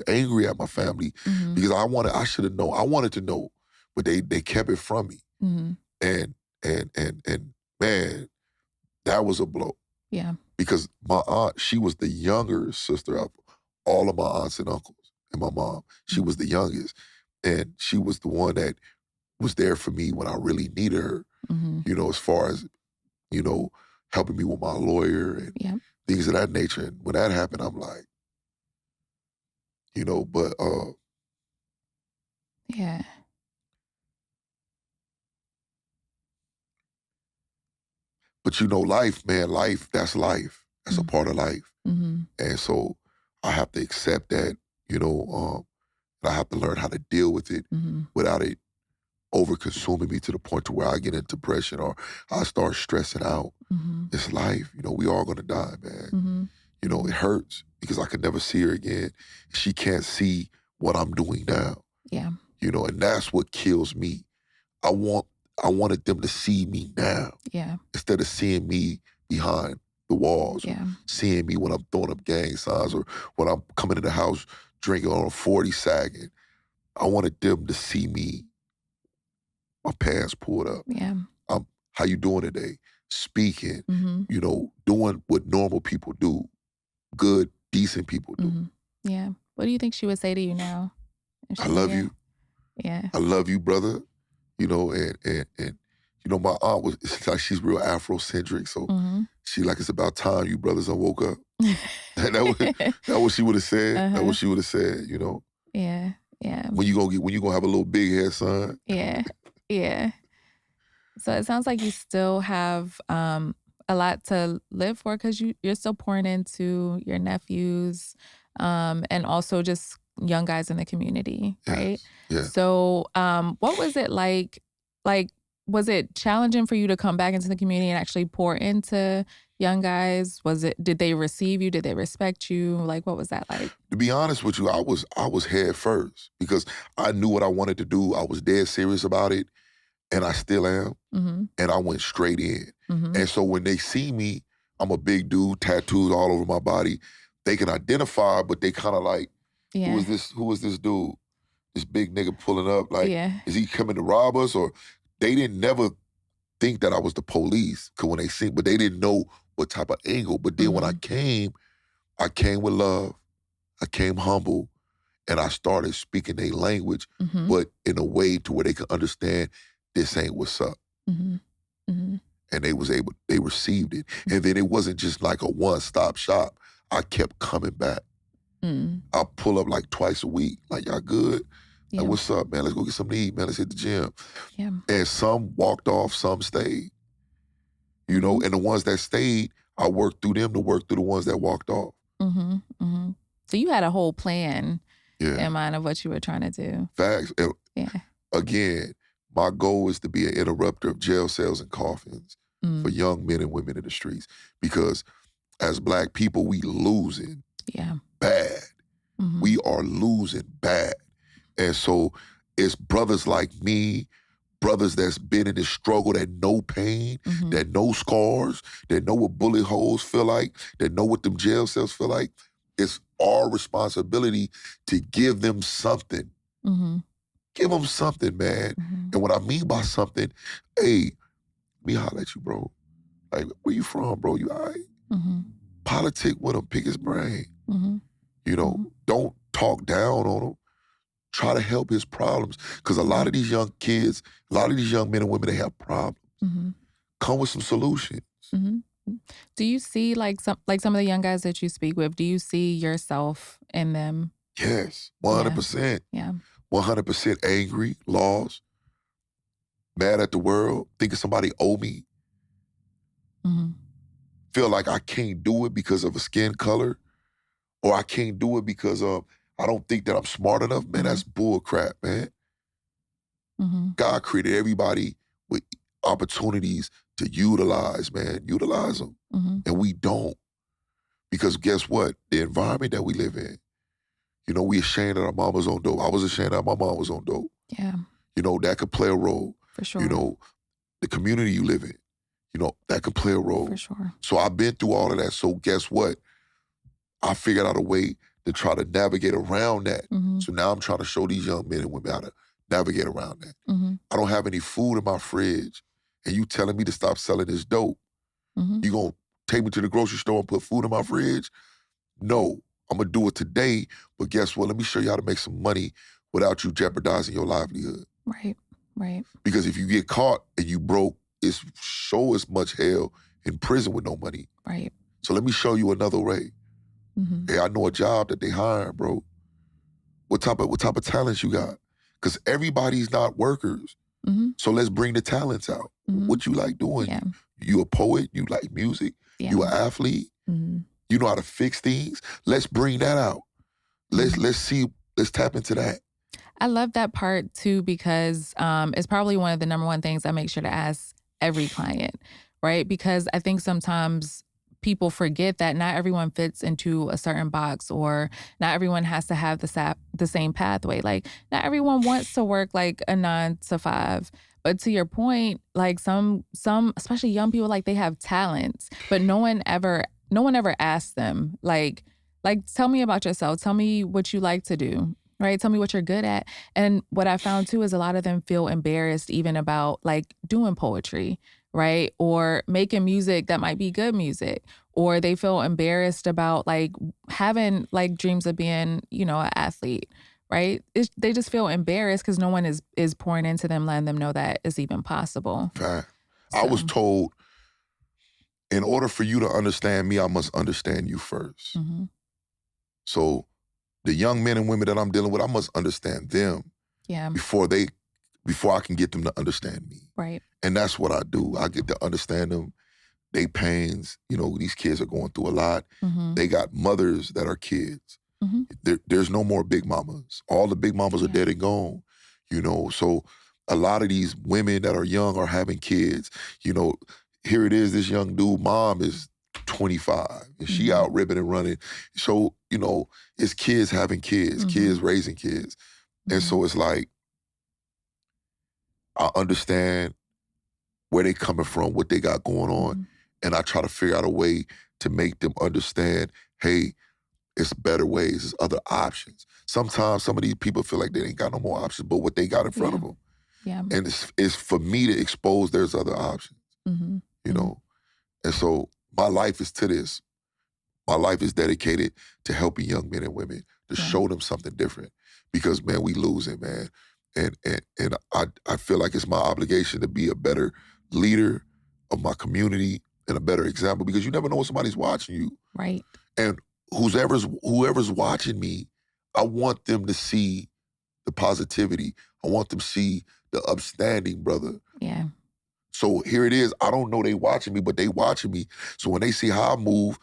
angry at my family Mhm. because I should have known. I wanted to know, but they kept it from me. Mhm. And and man, that was a blow Yeah. because my aunt, she was the younger sister of all of my aunts and uncles and my mom. She Mm. was the youngest. And she was the one that was there for me when I really needed her, Mhm. as far as, you know, helping me with my lawyer and Yep. things of that nature. And when that happened, I'm like, but Yeah. life, man, life, that's life. That's a Mm. part of life. Mhm. And so I have to accept that, and I have to learn how to deal with it Mhm. without it over consuming me to the point to where I get into depression or I start stressing out. Mhm. It's life. We all gonna die, man. Mhm. It Mhm. hurts because I could never see her again. She can't see what I'm doing now, Yeah. and that's what kills me. I want I wanted them to see me now Yeah. instead of seeing me behind the walls or Yeah. seeing me when I'm throwing up gang signs or when I'm coming in the house drinking on a 40 sagging. I wanted them to see me, my pants pulled up. Yeah. How you doing today? Speaking, Mhm. doing what normal people do, good, decent people do. Mhm. Yeah. What do you think she would say to you now if I she knew love you? you. Yeah. I love you, brother. And my aunt was, it's like she's real Afrocentric, so Mhm. she like it's about time you brothers done woke up. That what she would have said. That Uh-huh. what she would have said. Yeah. Yeah. When you gonna have a little big head, son? Yeah. Yeah. So it sounds like you still have a lot to live for because you're still pouring into your nephews and also just young guys in the community, right? Yes. Yeah. So what was it like? Like, was it challenging for you to come back into the community and actually pour into young guys? Did they receive you? Did they respect you? Like, what was that like? To be honest with you, I was head first because I knew what I wanted to do. I was dead serious about it, and I still am. Mm-hmm. And I went straight in. Mm-hmm. And so when they see me, I'm a big dude, tattoos all over my body. They can identify, but they kind of like, who Yeah. is this? Who is this dude? This big nigga pulling up. Like, Yeah. is he coming to rob us? Or they didn't never think that I was the police. Cause when they see, but they didn't know what type of angle. But then when Mm-hmm. I came with love. I came humble, and I started speaking their language, Mm-hmm. but in a way to where they could understand this ain't what's up. Mm-hmm. Mm-hmm. And they received it. And then it wasn't just like a one-stop shop. I kept coming back. Mm-hmm. I pull up like twice a week. Like, y'all good? Like, Yeah. what's up, man? Let's go get something to eat, man. Let's hit the gym. Yeah. And some walked off, some stayed. Mm-hmm. And the ones that stayed, I worked through them to work through the ones that walked off. Mm-hmm. Mm-hmm. So you had a whole plan Yeah. in mind of what you were trying to do. Facts. And Yeah. again, my goal is to be an interrupter of jail cells and coffins for Mm. young men and women in the streets. Because as Black people, we losing Yeah. bad. Mm-hmm. We are losing bad. And so it's brothers like me, brothers that's been in this struggle that know pain, Mm-hmm. that know scars, that know what bullet holes feel like, that know what them jail cells feel like. It's our responsibility to give them something. Mm-hmm. Give them something, man. Mm-hmm. And what I mean by something, hey, me holler at you, bro. Like, where you from, bro? You all right? Mm-hmm. Politic with him, pick his brain. Mm-hmm. Mm-hmm. Don't talk down on him. Try to help his problems. Because a lot of these young kids, a lot of these young men and women, they have problems. Mm-hmm. Come with some solutions. Mm-hmm. Do you see some of the young guys that you speak with? Do you see yourself in them? Yes, Yeah. 100%. Yeah. 100% angry, lost, mad at the world, thinking somebody owe me, Mm-hmm. feel like I can't do it because of a skin color, or I can't do it because of I don't think that I'm smart enough. Man, Mm-hmm. that's bull crap, man. Mm-hmm. God created everybody with opportunities to utilize, man. Utilize them. Mm-hmm. And we don't. Because guess what? The environment that we live in, we ashamed that our mom was on dope. I was ashamed that my mom was on dope. Yeah. That could play a role. For You sure. know, the community you live in, that could play a role. For sure. So I've been through all of that. So guess what? I figured out a way to try to navigate around that. Mhm. So now I'm trying to show these young men and women how to navigate around that. Mhm. I don't have any food in my fridge, and you telling me to stop selling this dope. Mhm. You gonna take me to the grocery store and put food in my fridge? No, I'm gonna do it today, but guess what? Let me show you how to make some money without you jeopardizing your livelihood. Right. Right. Because if you get caught and you broke, it's so as much hell in prison with no money. Right. So let me show you another way. Mhm. Hey, I know a job that they hiring, bro. What type of talents you got? Because everybody's not workers. Mhm. So let's bring the talents out. Mhm. What you like doing? Yeah. You a poet? You like music? Yeah. You an athlete? Mhm. You know how to fix things? Let's bring that out. Mhm. Let's see. Let's tap into that. I love that part too because it's probably one of the number one things I make sure to ask every client, right? Because I think sometimes people forget that not everyone fits into a certain box or not everyone has to have the same pathway. Like not everyone wants to work like a 9 to 5. But to your point, like some especially young people, like they have talents, but no one ever asks them like tell me about yourself. Tell me what you like to do. Right. Tell me what you're good at. And what I found too is a lot of them feel embarrassed even about like doing poetry, right? Or making music that might be good music. Or they feel embarrassed about like having like dreams of being, an athlete, right? They just feel embarrassed because no one is pouring into them, letting them know that it's even possible. Fact. I was So, told in order for you to understand me, I must understand you first. mhm. So the young men and women that I'm dealing with, I must understand them Yeah, before I can get them to understand me. right. And that's what I do. I get to understand them, they pains. These kids are going through a lot. Hmm. They got mothers that are kids. Hmm. There's no more big mamas. All the big mamas are Yeah. dead and gone. So a lot of these women that are young are having kids. You know, here it is, this young dude, mom is 25 and she Hmm. out ripping and running. So, it's kids having kids, Hmm. kids raising kids. And Hmm. so it's like, I understand where they coming from, what they got going on. Hmm. And I try to figure out a way to make them understand, hey, it's better ways, it's other options. Sometimes some of these people feel like they ain't got no more options, but what they got in front Yeah. of them. Yeah. And it's for me to expose there's other options, Hmm. you Hmm. know? And so my life is to this. My life is dedicated to helping young men and women to Yeah. show them something different. Because man, we losing, man. And I feel like it's my obligation to be a better leader of my community and a better example because you never know when somebody's watching you. Right. And whoever's watching me, I want them to see the positivity. I want them to see the upstanding, brother. Yeah. So here it is. I don't know they watching me, but they watching me. So when they see how I move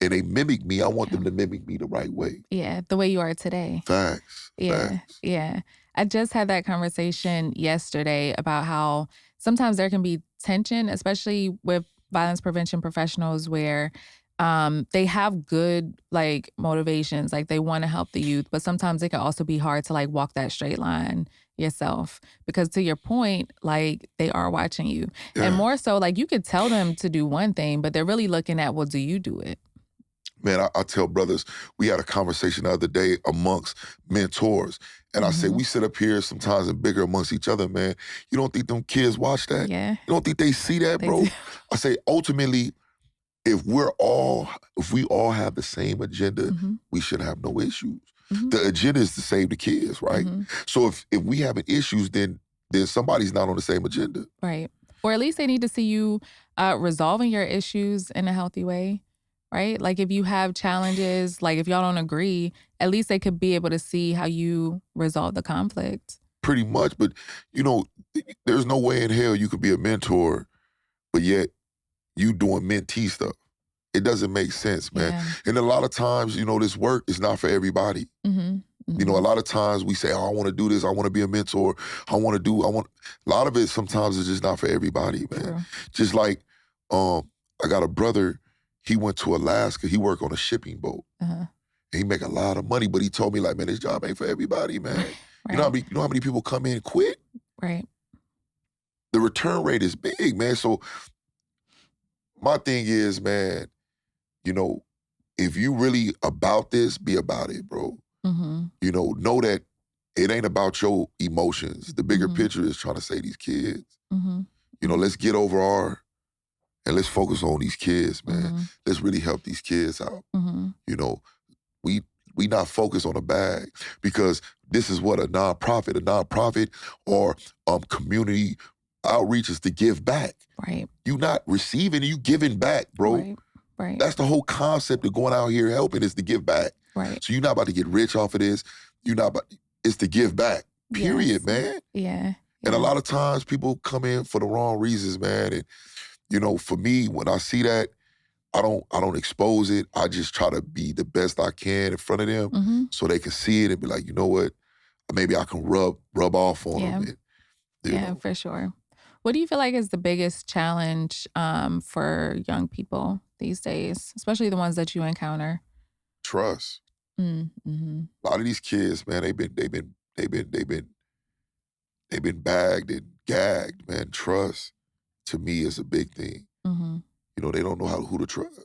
and they mimic me, I want Yeah. them to mimic me the right way. Yeah. The way you are today. Facts. Yeah, Facts. yeah. I just had that conversation yesterday about how sometimes there can be tension, especially with violence prevention professionals where they have good like motivations, like they want to help the youth, but sometimes it can also be hard to like walk that straight line yourself because to your point, like they are watching you. And Yeah. more so like you could tell them to do one thing, but they're really looking at, well, do you do it? Man, I tell brothers, we had a conversation the other day amongst mentors. And I say, Hmm. we sit up here sometimes and bigger amongst each other, man. You don't think them kids watch that? Yeah, You don't think they see that, they do. bro? I say, ultimately, if we all have the same agenda, Hmm. we should have no issues. Hmm. The agenda is to save the kids, right? Hmm. So if we having issues, then somebody's not on the same agenda. Right. Or at least they need to see you resolving your issues in a healthy way, right? Like if you have challenges, like if y'all don't agree, at least they could be able to see how you resolve the conflict. Pretty much, but you know, there's no way in hell you could be a mentor, but yet you doing mentee stuff. It doesn't make sense, man. Yeah. And a lot of times, this work is not for everybody. Hmm. A Hmm. lot of times we say, oh, I want to do this. I want to be a mentor. I want, a lot of it sometimes is just not for everybody, man. True. Just like, I got a brother, he went to Alaska. He worked on a shipping boat. Uh-huh. And he make a lot of money, but he told me like, man, this job ain't for everybody, man. Right. You know how many people come in and quit? Right. The return rate is big, man. So my thing is, man, you know, if you really about this, be about it, bro. Mhm. Know that it ain't about your emotions. The bigger Mhm. picture is trying to say these kids, Mhm. Mhm. let's get over and let's focus on these kids, man. Mhm. Let's really help these kids out. Mhm. You know, we we not focused on a bag because this is what a nonprofit or community outreach is to give back. Right. You not receiving, you giving back, bro. Right. Right. That's the whole concept of going out here helping is to give back. Right. So you're not about to get rich off of this. You're not about, it's to give back. Period, Yes. man. Yeah. And a Yeah. lot of times people come in for the wrong reasons, man. And for me, when I see that, I don't expose it. I just try to be the best I can in front of them Mhm. so they can see it and be like, you know what? Maybe I can rub off on Yeah. them. And, you Yeah, know, for sure. What do you feel like is the biggest challenge for young people these days, especially the ones that you encounter? trust. Mhm. A lot of these kids, man, they've been bagged and gagged, man. Trust to me is a big thing. Mhm. They don't know who to trust.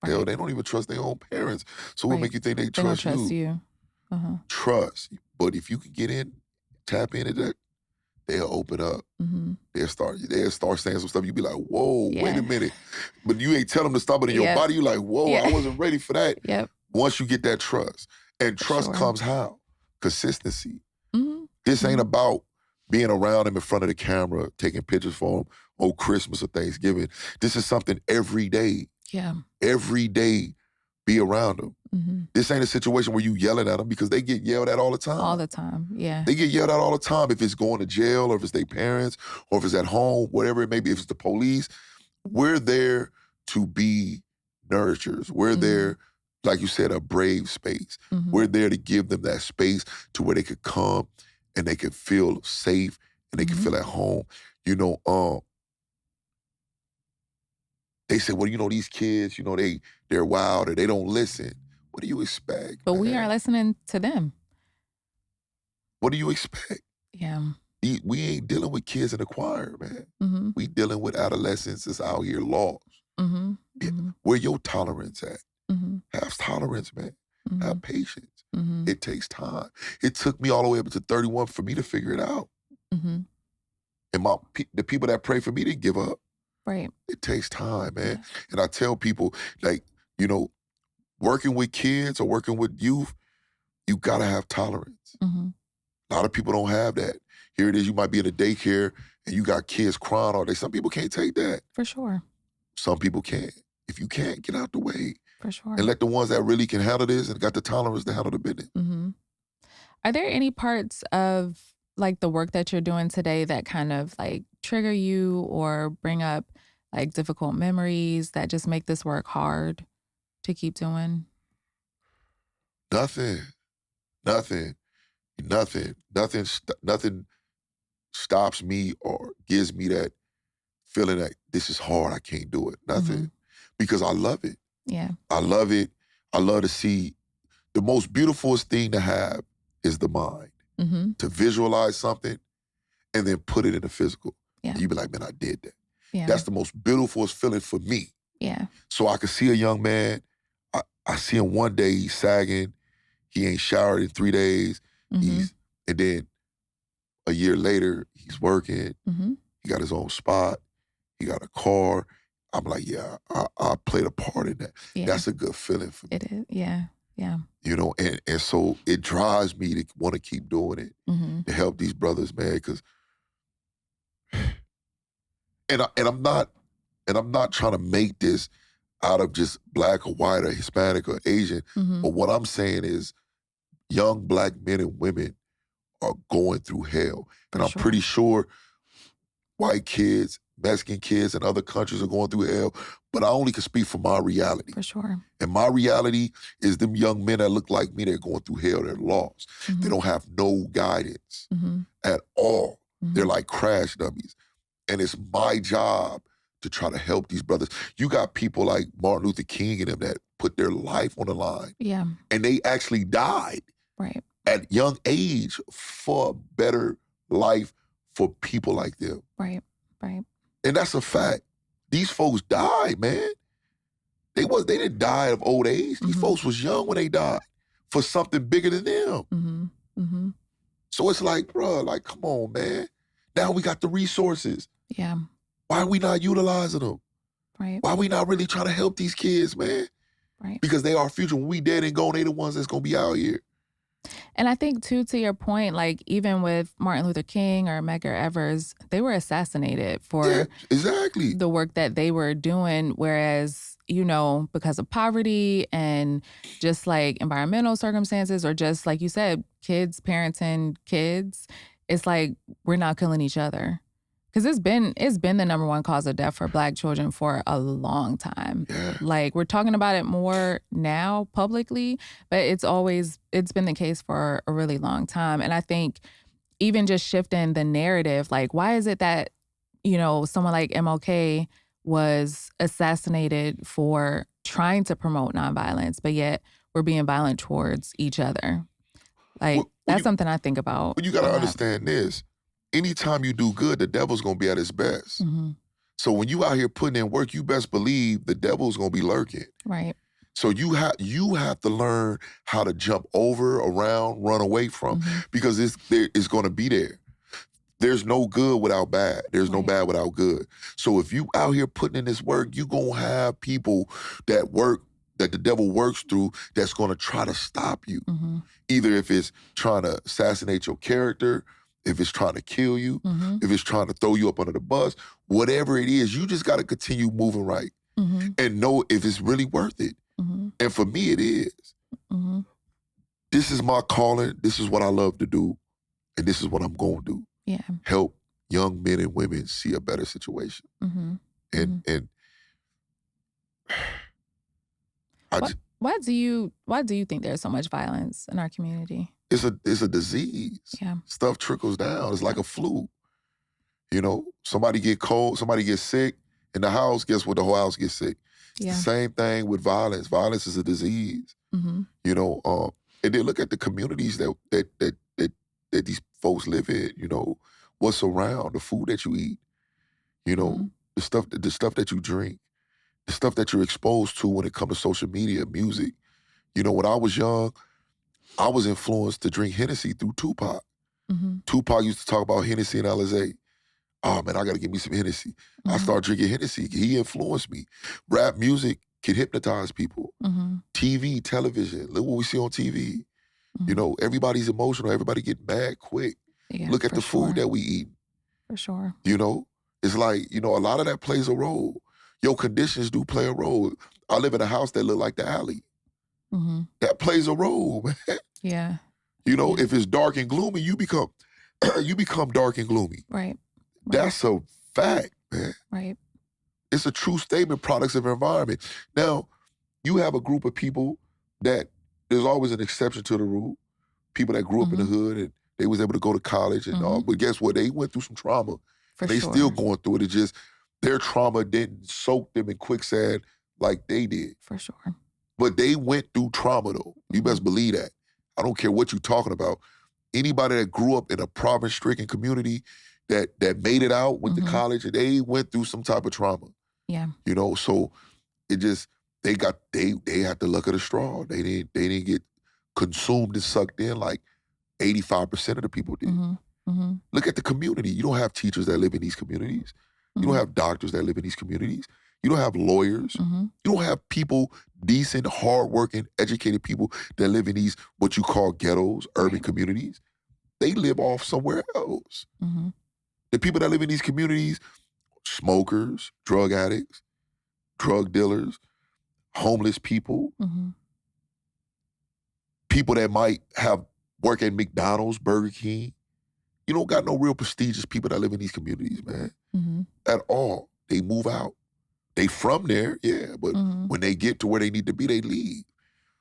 Hell, Right. they don't even trust their own parents. So what Right. make you think they They don't trust trust you? you. Uh-huh. Trust. But if you can get in, tap into that, they'll open up. Mhm. They'll start saying some stuff. You be like, whoa, wait a Yeah. minute. But you ain't tell them to stop it in your Yep. body. You like, whoa, I Yeah. wasn't ready for that. Yep. Once you get that trust. And For trust sure. comes how? Consistency. Mhm. This ain't Mhm. about being around him in front of the camera, taking pictures for him on Christmas or Thanksgiving. This is something every day. Yeah. Every day, be around them. Mhm. This ain't a situation where you yelling at them because they get yelled at all the All time. the time. Yeah. They get yelled at all the time if it's going to jail or if it's their parents or if it's at home, whatever it may be, if it's the police. We're there to be nurturers. We're Mhm. there, like you said, a brave space. Mhm. We're there to give them that space to where they could come and they could feel safe and they could Mhm. feel at home. You know, they said, well, these kids, they're wild or they don't listen. What do you expect, But we are man? listening to them. What do you expect? Yeah. We ain't dealing with kids in the choir, man. Mhm. We dealing with adolescents that's out here lost. Mhm. Yeah. Mhm. Where your tolerance at? Mhm. Have tolerance, man. Have Mhm. patience. Mhm. It takes time. It took me all the way up to 31 for me to figure it out. Mhm. And the people that pray for me didn't give up. Right. It takes time, man. Yeah. And I tell people, like, you know, working with kids or working with youth, you gotta have tolerance. Mhm. A lot of people don't have that. Here it is, you might be in a daycare and you got kids crying all day. Some people can't take that. For sure. Some people can. If you can't, get out the way For and sure. let the ones that really can handle this and got the tolerance to handle the business. Mhm. Are there any parts of like the work that you're doing today that kind of like trigger you or bring up like difficult memories that just make this work hard to keep doing? Nothing, nothing, nothing stops me or gives me that feeling that this is hard. I can't do it. Nothing, Mhm. because I love it. Yeah. I love it. I love to see the most beautifulest thing to have is the mind Mhm. to visualize something and then put it in the physical. Yeah. And you be like, man, I did that. Yeah. That's the most beautifulest feeling for me. Yeah. So I can see a young man. I see him one day, he's sagging. He ain't showered in 3 days. Mhm. And then a year later, he's working. Mhm. He got his own spot. He got a car. I'm like, yeah, I played a part in that. Yeah. That's a good feeling for me, It is. Yeah. Yeah. and so it drives me to want to keep doing it, Mhm. to help these brothers, man, because and I'm not trying to make this out of just black or white or Hispanic or Asian, Mhm. but what I'm saying is young black men and women are going through hell. And For I'm sure. pretty sure white kids, Mexican kids in other countries are going through hell, but I only can speak from my reality. For sure. And my reality is them young men that look like me, they're going through hell, they're lost. They Mhm. don't have no guidance Mhm. at all. They're Mhm. like crash dummies. And it's my job to try to help these brothers. You got people like Martin Luther King and them that put their life on the line, Yeah. and they actually died Right. at young age for a better life for people like them. Right. Right. And that's a fact. These folks died, man. They didn't die of old age. These Mhm. folks was young when they died for something bigger than them. Mhm. Mhm. So it's like, bruh, like, come on, man. Now we got the resources. Yeah. Why are we not utilizing them? Right. Why are we not really trying to help these kids, man? Right. Because they our future. When we dead and gone, they the ones that's gonna be out here. And I think too, to your point, like even with Martin Luther King or Medgar Evers, they were assassinated Yeah, for exactly. the work that they were doing. Whereas, because of poverty and just like environmental circumstances, or just like you said, kids, parenting kids, it's like we're not killing each other. Cause it's been the number one cause of death for Black children for a long time. Yeah. Like we're talking about it more now publicly, but it's been the case for a really long time. And I think even just shifting the narrative, like why is it that, someone like MLK was assassinated for trying to promote nonviolence, but yet we're being violent towards each other. Like Well, that's something I think about you a gotta lot. understand this. Anytime you do good, the devil's gonna be at his best. Hmm. So when you out here putting in work, you best believe the devil's gonna be lurking. Right. So you have to learn how to jump over, around, run away from, Hmm. because it's gonna be there. There's no good without bad. There's no Right. bad without good. So if you out here putting in this work, you gonna have people that the devil works through that's gonna try to stop you. Hmm. Either if it's trying to assassinate your character, if it's trying to kill you, Hmm. if it's trying to throw you up under the bus, whatever it is, you just gotta continue moving right Hmm. and know if it's really worth it. Hmm. And for me, it is. Hmm. This is my calling. This is what I love to do. And this is what I'm going to do. Yeah. Help young men and women see a better situation. Hmm. Hmm. And I What just, why do you think there's so much violence in our community? it's a disease. Yeah. Stuff trickles down. It's like a flu. Somebody get cold, somebody gets sick in the house, guess what? The whole house gets sick. It's the Yeah. same thing with violence. Violence is a disease. Hmm. And then look at the communities that these folks live in, what's around, the food that you eat, you know, Hmm. the stuff that you drink, the stuff that you're exposed to when it comes to social media, music. When I was young, I was influenced to drink Hennessy through Tupac. Hmm. Tupac used to talk about Hennessy and Alizé. Oh man, I gotta get me some Hennessy. I Hmm. started drinking Hennessy. He influenced me. Rap music can hypnotize people. Hmm. TV, television, look what we see on TV. Hmm. Everybody's emotional. Everybody get mad quick. Yeah, Look at for the food sure. that we eat. For sure. It's like, a lot of that plays a role. Your conditions do play a role. I live in a house that look like the alley. Hmm. That plays a role, man. Yeah. Yeah. If it's dark and gloomy, you become you become dark and gloomy. Right. Right. That's a fact, man. Right. It's a true statement, products of environment. Now, you have a group of people that there's always an exception to the rule. People that grew up in the Hmm. hood and they was able to go to college and all, Hmm. but guess what? They went through some trauma For and they still sure. going through it. It's just their trauma didn't soak them in quicksand like they did. For sure. But they went through trauma though. You Hmm. best believe that. I don't care what you're talking about. Anybody that grew up in a poverty-stricken community that made it out, went to Hmm. college, and they went through some type of trauma. Yeah. So it just they had the luck of the straw. They didn't get consumed and sucked in like 85% of the people did. Hmm. Hmm. Look at the community. You don't have teachers that live in these communities. You don't Hmm. have doctors that live in these communities. You don't have lawyers. Hmm. You don't have people, decent, hardworking, educated people that live in these what you call ghettos, urban Right. communities. They live off somewhere else. Hmm. The people that live in these communities, smokers, drug addicts, drug dealers, homeless people, Hmm. people that might have work at McDonald's, Burger King. You don't got no real prestigious people that live in these communities, man, Hmm. at all. They move out. They from there, yeah, but Hmm. when they get to where they need to be, they leave.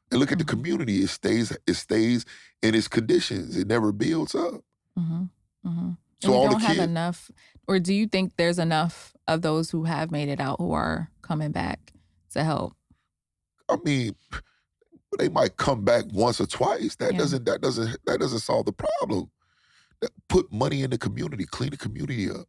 And look at the Hmm. community. It stays in its conditions. It never builds up. Hmm. Hmm. And So we all the don't have kids, enough, or do you think there's enough of those who have made it out who are coming back to help? I mean, they might come back once or twice. That Yeah. doesn't that doesn't that doesn't solve the problem. Put money in the community, clean the community up,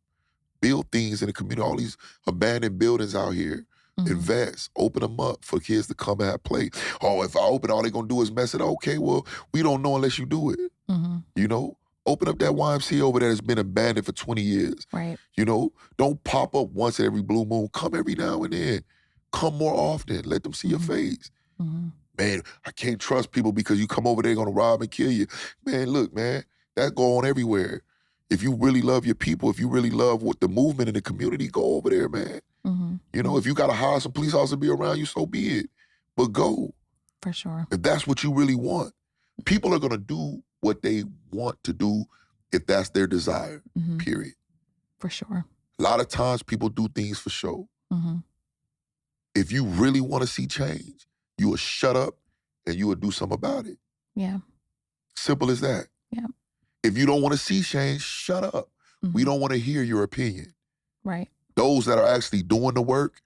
build things in the community. All these abandoned buildings out here. Invest, open them up for kids to come and have play. Oh, if I open, all they gonna do is mess it up. Okay, well, we don't know unless you do it. You know, open up that YMCA over there that's been abandoned for 20 years. Right. You know, don't pop up once every blue moon. Come every now and then. Come more often. Let them see your face. Man, I can't trust people because you come over there, gonna rob and kill you. Man, look, man, that go on everywhere. If you really love your people, if you really love what the movement in the community, go over there, man. You know, if you gotta hire some police officers to be around you, so be it. But go. For sure. If that's what you really want. People are gonna do what they want to do if that's their desire, period. For sure. A lot of times people do things for show. If you really want to see change, you will shut up and you will do something about it. Yeah. Simple as that. Yeah. If you don't want to see change, shut up. We don't want to hear your opinion. Right. Those that are actually doing the work,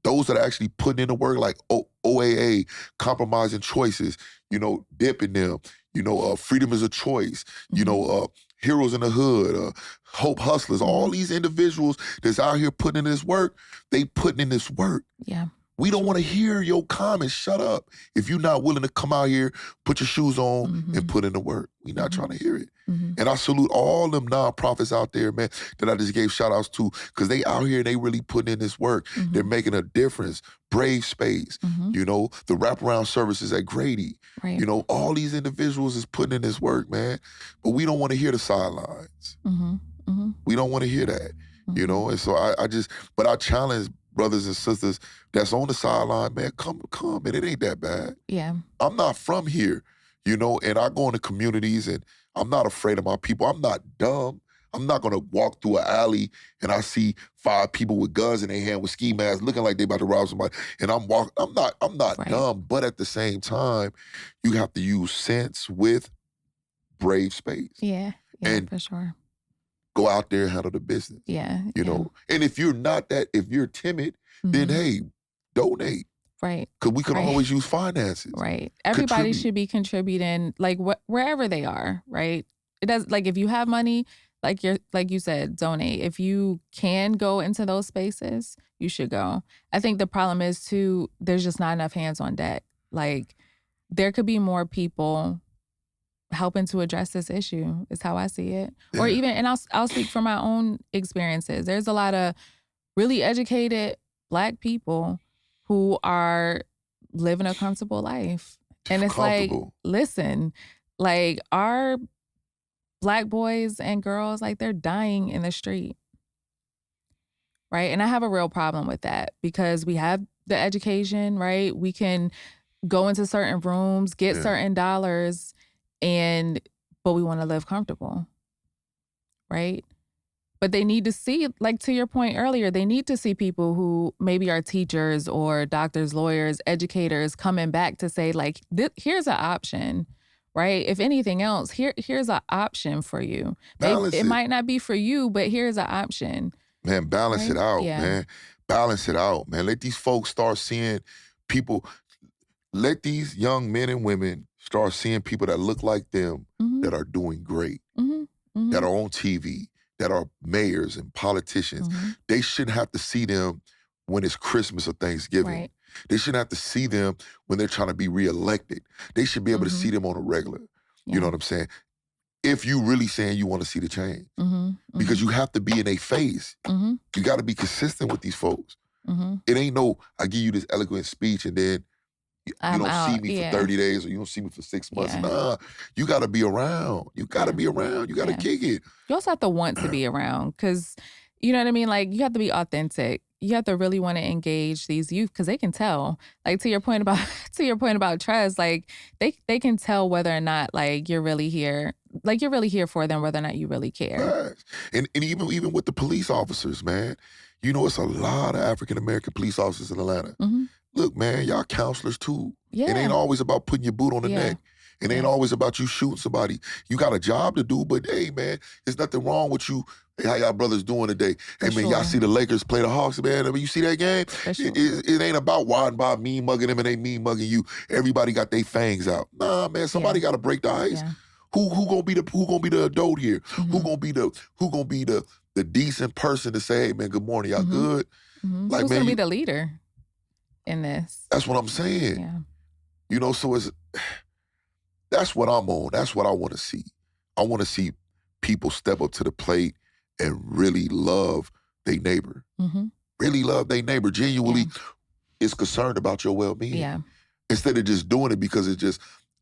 those that are actually putting in the work, like OAA, compromising choices, you know, dipping them, you know, freedom is a choice, you know, Heroes in the Hood, Hope Hustlers, all these individuals that's out here putting in this work, they putting in this work. Yeah. We don't want to hear your comments. Shut up. If you're not willing to come out here, put your shoes on and put in the work. We're not trying to hear it. And I salute all them nonprofits out there, man, that I just gave shout outs to, because they out here and they really putting in this work. They're making a difference. Brave Space, you know, the wraparound services at Grady. Right. You know, all these individuals is putting in this work, man. But we don't want to hear the sidelines. We don't want to hear that, you know? And so but I challenge brothers and sisters that's on the sideline, man, come, and it ain't that bad. Yeah. I'm not from here, you know, and I go into communities and I'm not afraid of my people. I'm not dumb. I'm not gonna walk through an alley and I see 5 people with guns in their hand with ski masks looking like they about to rob somebody. And I'm not Right. dumb, but at the same time, you have to use sense with Brave Space. Yeah. Yeah, And for sure. go out there and handle the business. Yeah. You know, and if you're timid, then hey, donate. Right. Because we can Right. always use finances. Right. Everybody Contribute. should be contributing, like wherever they are. Right. It does. Like if you have money, like you said, donate. If you can go into those spaces, you should go. I think the problem is too, there's just not enough hands on deck. Like there could be more people helping to address this issue is how I see it. Yeah. Or even, and I'll speak from my own experiences. There's a lot of really educated Black people who are living a comfortable life. And it's like, listen, like our Black boys and girls, like they're dying in the street. Right. And I have a real problem with that because we have the education, right? We can go into certain rooms, get certain dollars, but we want to live comfortable. Right. But they need to see, like to your point earlier, they need to see people who maybe are teachers or doctors, lawyers, educators coming back to say like, here's an option, right? If anything else, here's an option for you. It might not be for you, but here's an option. Man, balance right? it out, Yeah. man. Balance it out, man. Let these folks start seeing people, let these young men and women start seeing people that look like them that are doing great, that are on TV, that are mayors and politicians. They shouldn't have to see them when it's Christmas or Thanksgiving. Right. They shouldn't have to see them when they're trying to be reelected. They should be able to see them on a regular. You know what I'm saying? If you really saying you want to see the change. Because you have to be in their face. You got to be consistent with these folks. It ain't no, I give you this eloquent speech and then you don't see me for 30 days or you don't see me for 6 months. Nah, you got to be around. You got to be around. You got to kick it. You also have to want to be around because, you know what I mean? Like you have to be authentic. You have to really want to engage these youth because they can tell. Like to your point about trust, like they can tell whether or not like you're really here. Like you're really here for them, whether or not you really care. Right. And even with the police officers, man, you know, it's a lot of African-American police officers in Atlanta. Look, man, y'all counselors too. Yeah. It ain't always about putting your boot on the neck. It ain't always about you shooting somebody. You got a job to do, but hey, man, there's nothing wrong with you. Hey, how y'all brothers doing today? Hey, man, y'all see the Lakers play the Hawks, man? I mean, you see that game? It ain't about riding by mean mugging them and they mean mugging you. Everybody got their fangs out. Nah, man, somebody got to break the ice. Who gonna be the adult here? Who gonna be the the decent person to say, hey man, good morning, y'all Mhm. good? Mhm. Like, Who's man, gonna be the leader in this? that's what I'm saying. Yeah. So that's what I'm on. That's what I want to see. I want to see people step up to the plate and really love their neighbor. Mhm. Really love their neighbor. Yeah. Genuinely is concerned about your well-being. Yeah. Instead of just doing it because it's just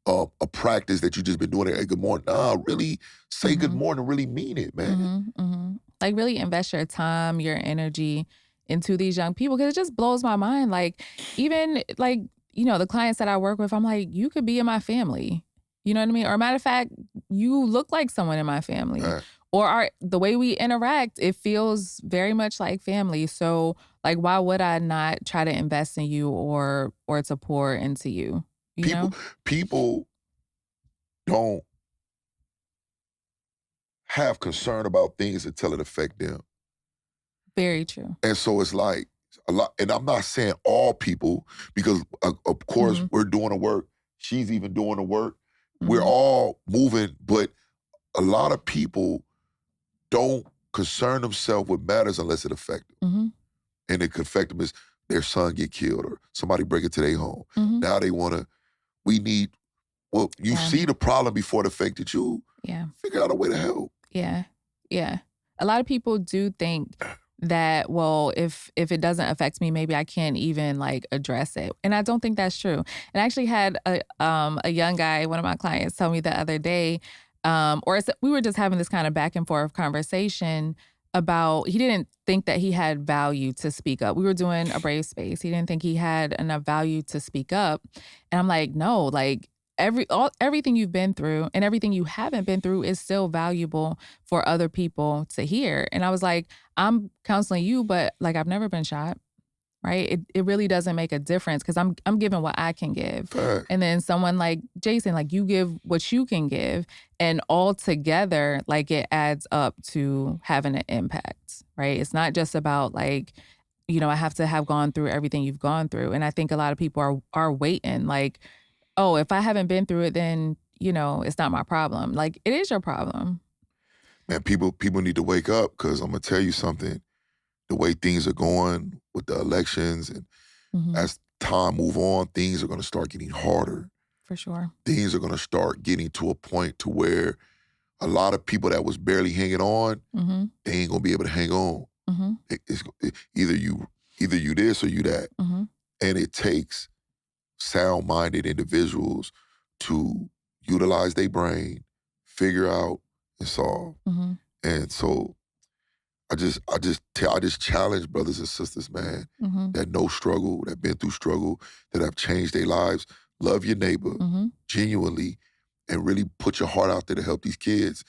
a practice that you just been doing it. Hey, good morning. Nah, really say good Mhm. morning. Really mean it, man. Mhm. Mhm. Like, really invest your time, your energy into these young people because it just blows my mind. Like, even, like, the clients that I work with, I'm like, "You could be in my family." You know what I mean? Or matter of fact, you look like someone in my family. Right. Or the way we interact, it feels very much like family. So, like, why would I not try to invest in you or to pour into you, you People know? people don't have concern about things until it affect them. Very true. And so it's like a lot, and I'm not saying all people, because of course Mhm. we're doing the work. She's even doing the work. We're Mhm. all moving, but a lot of people don't concern themselves with matters unless it affect them. Mhm. And it could affect them as their son get killed or somebody break into their home. Mhm. Now they want to, we need, well, you Yeah. see the problem before it affected you, Yeah. figure out a way to help. Yeah. Yeah. A lot of people do think that, well, if it doesn't affect me, maybe I can't even like address it. And I don't think that's true. And I actually had a young guy, one of my clients, tell me the other day, we were just having this kind of back and forth conversation about he didn't think that he had value to speak up. We were doing a brave space. He didn't think he had enough value to speak up. And I'm like, no, like everything you've been through and everything you haven't been through is still valuable for other people to hear. And I was like, I'm counseling you, but like I've never been shot, right? It really doesn't make a difference because I'm giving what I can give. Fact. And then someone like Jason, like you give what you can give, and all together, like it adds up to having an impact, right? It's not just about like, I have to have gone through everything you've gone through. And I think a lot of people are waiting, like, oh, if I haven't been through it, then, it's not my problem. Like, it is your problem. Man, people need to wake up, because I'm gonna tell you something. The way things are going with the elections, and Mhm. as time move on, things are gonna start getting harder. For sure. Things are gonna start getting to a point to where a lot of people that was barely hanging on, Mhm. they ain't gonna be able to hang on. Mhm. Either you this or you that, Mhm. and it takes sound-minded individuals to utilize their brain, figure out, and solve. Mhm. And so I just challenge brothers and sisters, man, Mhm. that know struggle, that been through struggle, that have changed their lives. Love your neighbor Mhm. genuinely, and really put your heart out there to help these kids.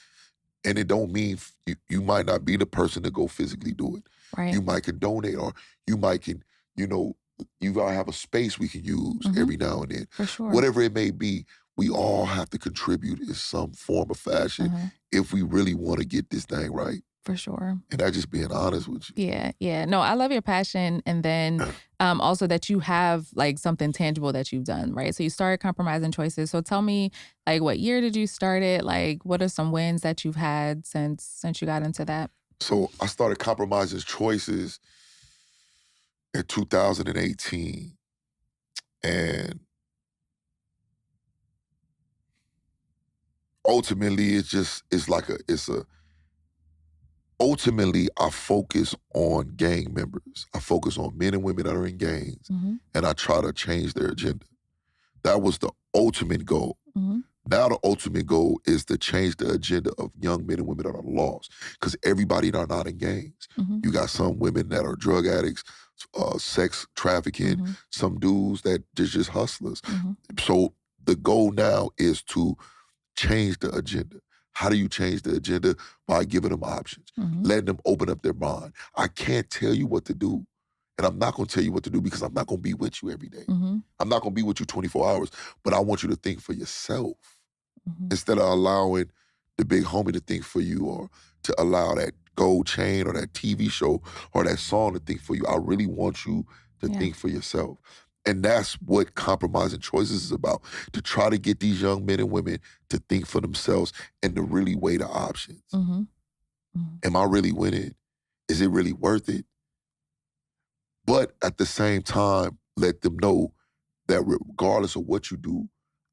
And it don't mean you might not be the person to go physically do it. Right. You might can donate, or you might can, you know, you gotta have a space we can use Mhm. every now and then. For sure. Whatever it may be, we all have to contribute in some form or fashion Uh-huh. if we really want to get this thing right. For sure. And I just being honest with you. Yeah, yeah. No, I love your passion, and then, also that you have, like, something tangible that you've done, right? So you started Compromising Choices. So tell me, like, what year did you start it? Like, what are some wins that you've had since you got into that? So I started Compromising Choices in 2018. And ultimately ultimately I focus on gang members. I focus on men and women that are in gangs, Mhm. and I try to change their agenda. That was the ultimate goal. Mhm. Now the ultimate goal is to change the agenda of young men and women that are lost, because everybody are not in gangs. Mhm. You got some women that are drug addicts, sex trafficking, Mhm. some dudes that just hustlers. Mhm. So the goal now is to change the agenda. How do you change the agenda? By giving them options, Mhm. letting them open up their mind. I can't tell you what to do, and I'm not going to tell you what to do, because I'm not going to be with you every day. Mhm. I'm not going to be with you 24 hours, but I want you to think for yourself Mhm. instead of allowing the big homie to think for you, or to allow that gold chain or that TV show or that song to think for you. I really want you to Yeah. think for yourself. And that's what Compromising Choices is about, to try to get these young men and women to think for themselves and to really weigh the options. Mhm. Mhm. Am I really winning? Is it really worth it? But at the same time, let them know that regardless of what you do,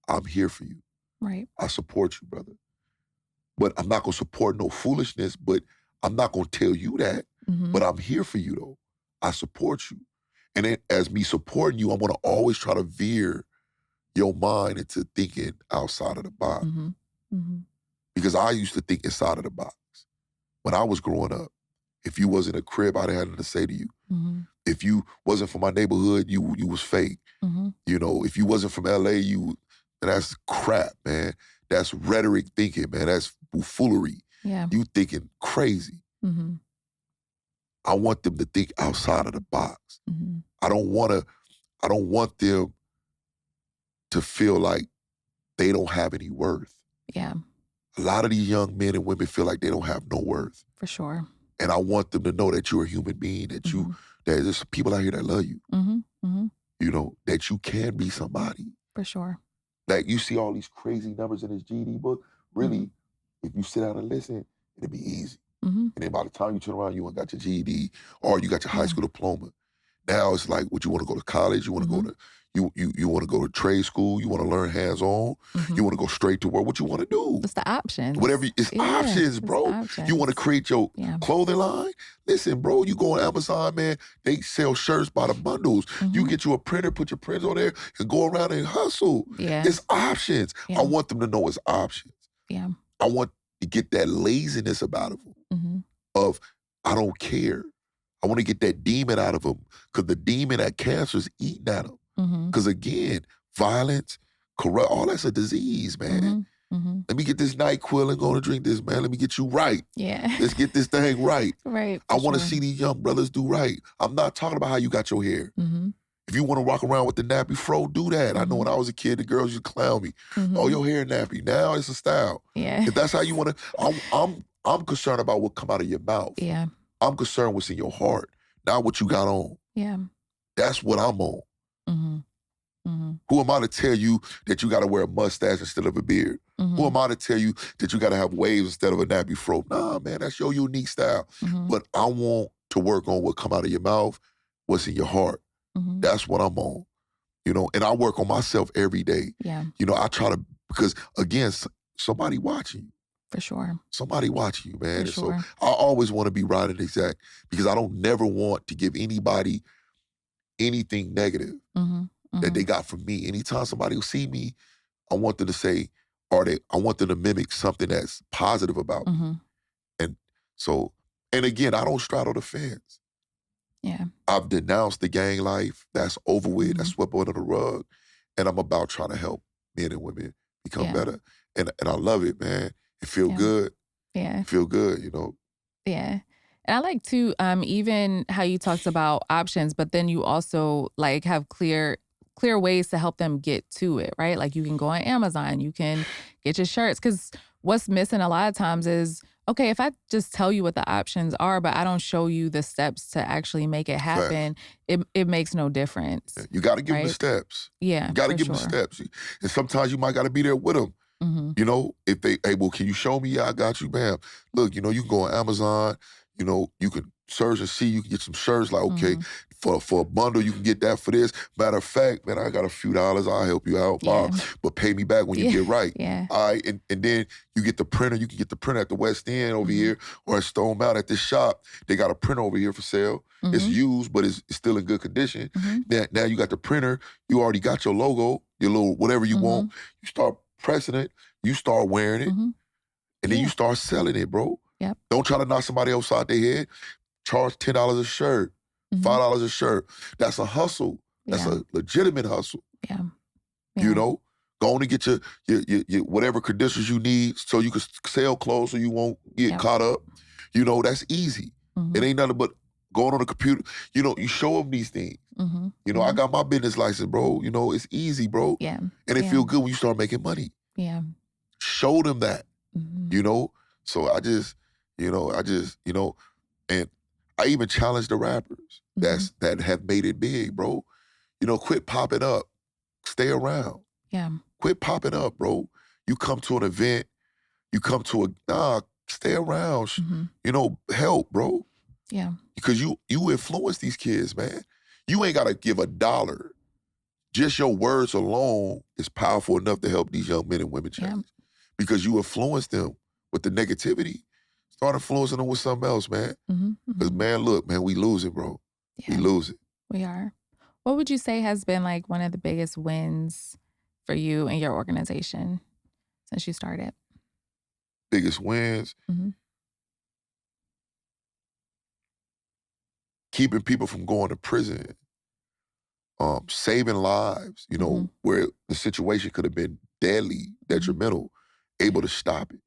I'm here for you. Right. I support you, brother. But I'm not gonna support no foolishness, but I'm not gonna tell you that. But Mhm. I'm here for you though. I support you. And then as me supporting you, I'm gonna always try to veer your mind into thinking outside of the box. Mhm. Mhm. Because I used to think inside of the box. When I was growing up, if you wasn't a crib, I didn't have nothing to say to you. Mhm. If you wasn't from my neighborhood, you was fake. Mhm. You know, if you wasn't from LA, that's crap, man. That's rhetoric thinking, man. That's foolery. Yeah. You thinking crazy. Mhm. I want them to think outside of the box. Mhm. I don't want them to feel like they don't have any worth. Yeah. A lot of these young men and women feel like they don't have no worth. For sure. And I want them to know that you're a human being, that Mhm. there's people out here that love you, Mhm. Mhm. that you can be somebody. For sure. Like you see all these crazy numbers in this GED book. Mhm. Really, if you sit down and listen, it'll be easy. Mhm. And then by the time you turn around, you ain't got your GED or you got your high Yeah. school diploma. Now it's like, would you want to go to college? You want to go Mhm. to you want to go to trade school? You want to learn hands on? You Mhm. want to go straight to work? What you want to do? It's the options. It's Yeah. options, It's the bro. You want to options. create your Yeah. clothing line? Listen, bro, you go on Amazon, man. They sell shirts by the bundles. You Mhm. get you a printer, put your prints on there, and go around and hustle. Yeah. It's options. I Yeah. want them to know it's options. Yeah. I want to get that laziness about them Mhm. of I don't care. I want to get that demon out of them because the demon that cancer is eating at them. Mhm. Because again, violence, corrupt, all that's a disease, man. Mhm. Mhm. Let me get this NyQuil and go to drink this, man. Let me get you right. Yeah. Let's get this thing right. Right. I For want to sure. see these young brothers do right. I'm not talking about how you got your hair. Mhm. If you want to walk around with the nappy fro, do that. I know when Mhm. I was a kid, the girls used to clown me. Oh, Mhm. your hair nappy. Now it's a style. Yeah. If that's how you want to, I'm concerned about what come out of your mouth. Yeah. I'm concerned what's in your heart, not what you got on. Yeah. That's what I'm on. Mhm. Mhm. Who am I to tell you that you got to wear a mustache instead of a beard? Who am Mhm. I to tell you that you got to have waves instead of a nappy fro? Nah, man, that's your unique style. Mhm. But I want to work on what come out of your mouth, what's in your heart. Mhm. That's what I'm on. And I work on myself every day. Yeah. I try to, because again, somebody watching you. For sure. Somebody watching you, man. For And so sure. I always want to be right and exact because I don't never want to give anybody anything negative Mhm. that they Mhm. got from me. Anytime somebody will see me, I want them to say, I want them to mimic something that's positive about me. Mhm. And so, and again, I don't straddle the fence. Yeah. I've denounced the gang life. That's over with. That's Mhm. swept under the rug. And I'm about trying to help men and women become Yeah. better. And I love it, man. It feel Yeah. good. Yeah. It feel good. Yeah. And I like too, even how you talked about options, but then you also like have clear ways to help them get to it, right? Like you can go on Amazon, you can get your shirts. Cause what's missing a lot of times is, okay, if I just tell you what the options are, but I don't show you the steps to actually make it Facts. happen, it makes no Yeah, difference. you got to give them the Right. steps. Yeah, You got to for give them the sure. steps. And sometimes you might got to be there with them. Hmm. If they, hey, well, can you show me? Yeah, I got you, bam. Look, you can go on Amazon, you can search and see, you can get some shirts like, okay, Hmm. for a bundle, you can get that for this. Matter of fact, man, I got a few dollars, I'll help you out, Yeah. but pay me back when you Yeah. get right. Yeah. All right, and then you get the printer, you can get the printer at the West End over Hmm. here or at Stone Mountain at this shop. They got a printer over here for sale. It's Hmm. used, but it's still in good condition. Hmm. Now you got the printer, you already got your logo, your little whatever you Hmm. want. You start pressing it, you start wearing it, Hmm. and then you Yeah. start selling it, bro. Yep. Don't try to knock somebody else out their head. Charge $10 a shirt, Hmm. $5 a shirt. That's a hustle. That's Yeah. a legitimate hustle. Yeah. You Yeah. know, go on and get your whatever credentials you need so you can sell clothes so you won't get Yep. caught up. That's easy. It Hmm. ain't nothing but going on the computer. You show them these things. Hmm. I Hmm. got my business license, bro. It's easy, bro. Yeah. And it Yeah. feel good when you start making money. Yeah. Show them that. Hmm. you know. So and I even challenge the rappers Hmm. that have made it big, bro. Quit popping up. Stay around. Yeah. Quit popping up, bro. You come to an event, you come to stay around, Mhm. help, bro. Yeah. Because you influence these kids, man. You ain't gotta give a dollar. Just your words alone is powerful enough to help these young men and women Yeah. change. Because you influence them with the negativity, start influencing them with something else, man. Mhm. Because Mhm. man, look, man, we losing, bro. We Yeah, losing. we are. What would you say has been, like, one of the biggest wins for you and your organization since you started? Biggest wins, Mhm. keeping people from going to prison, saving lives, Mhm. where the situation could have been deadly, Mhm. detrimental, Yeah. able to stop it.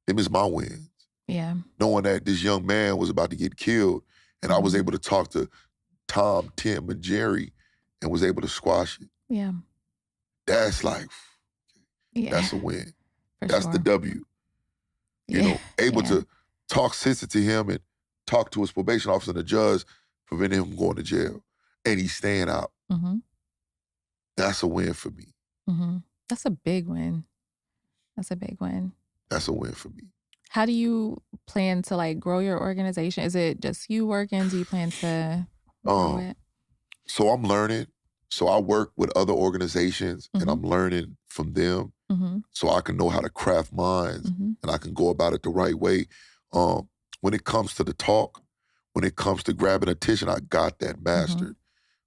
Them is my wins. Yeah. Knowing that this young man was about to get killed, and I was Mhm. able to talk to Tom, Tim, and Jerry and was able to squash it. Yeah. That's like, Yeah. that's a win. For That's the sure. W. Yeah. Able Yeah. to talk sense to him and talk to his probation officer and the judge, preventing him from going to jail. And he's staying out. Mhm. That's a win for me. Mhm. That's a big win. That's a big win. That's a win for me. How do you plan to, like, grow your organization? Is it just you working? Do you plan to grow Um, it? so I'm learning. So I work with other organizations and Mhm. I'm learning from them Mhm. so I can know how to craft minds Mhm. and I can go about it the right way. Um, when it comes to the talk, when it comes to grabbing attention, I got that Mhm. mastered.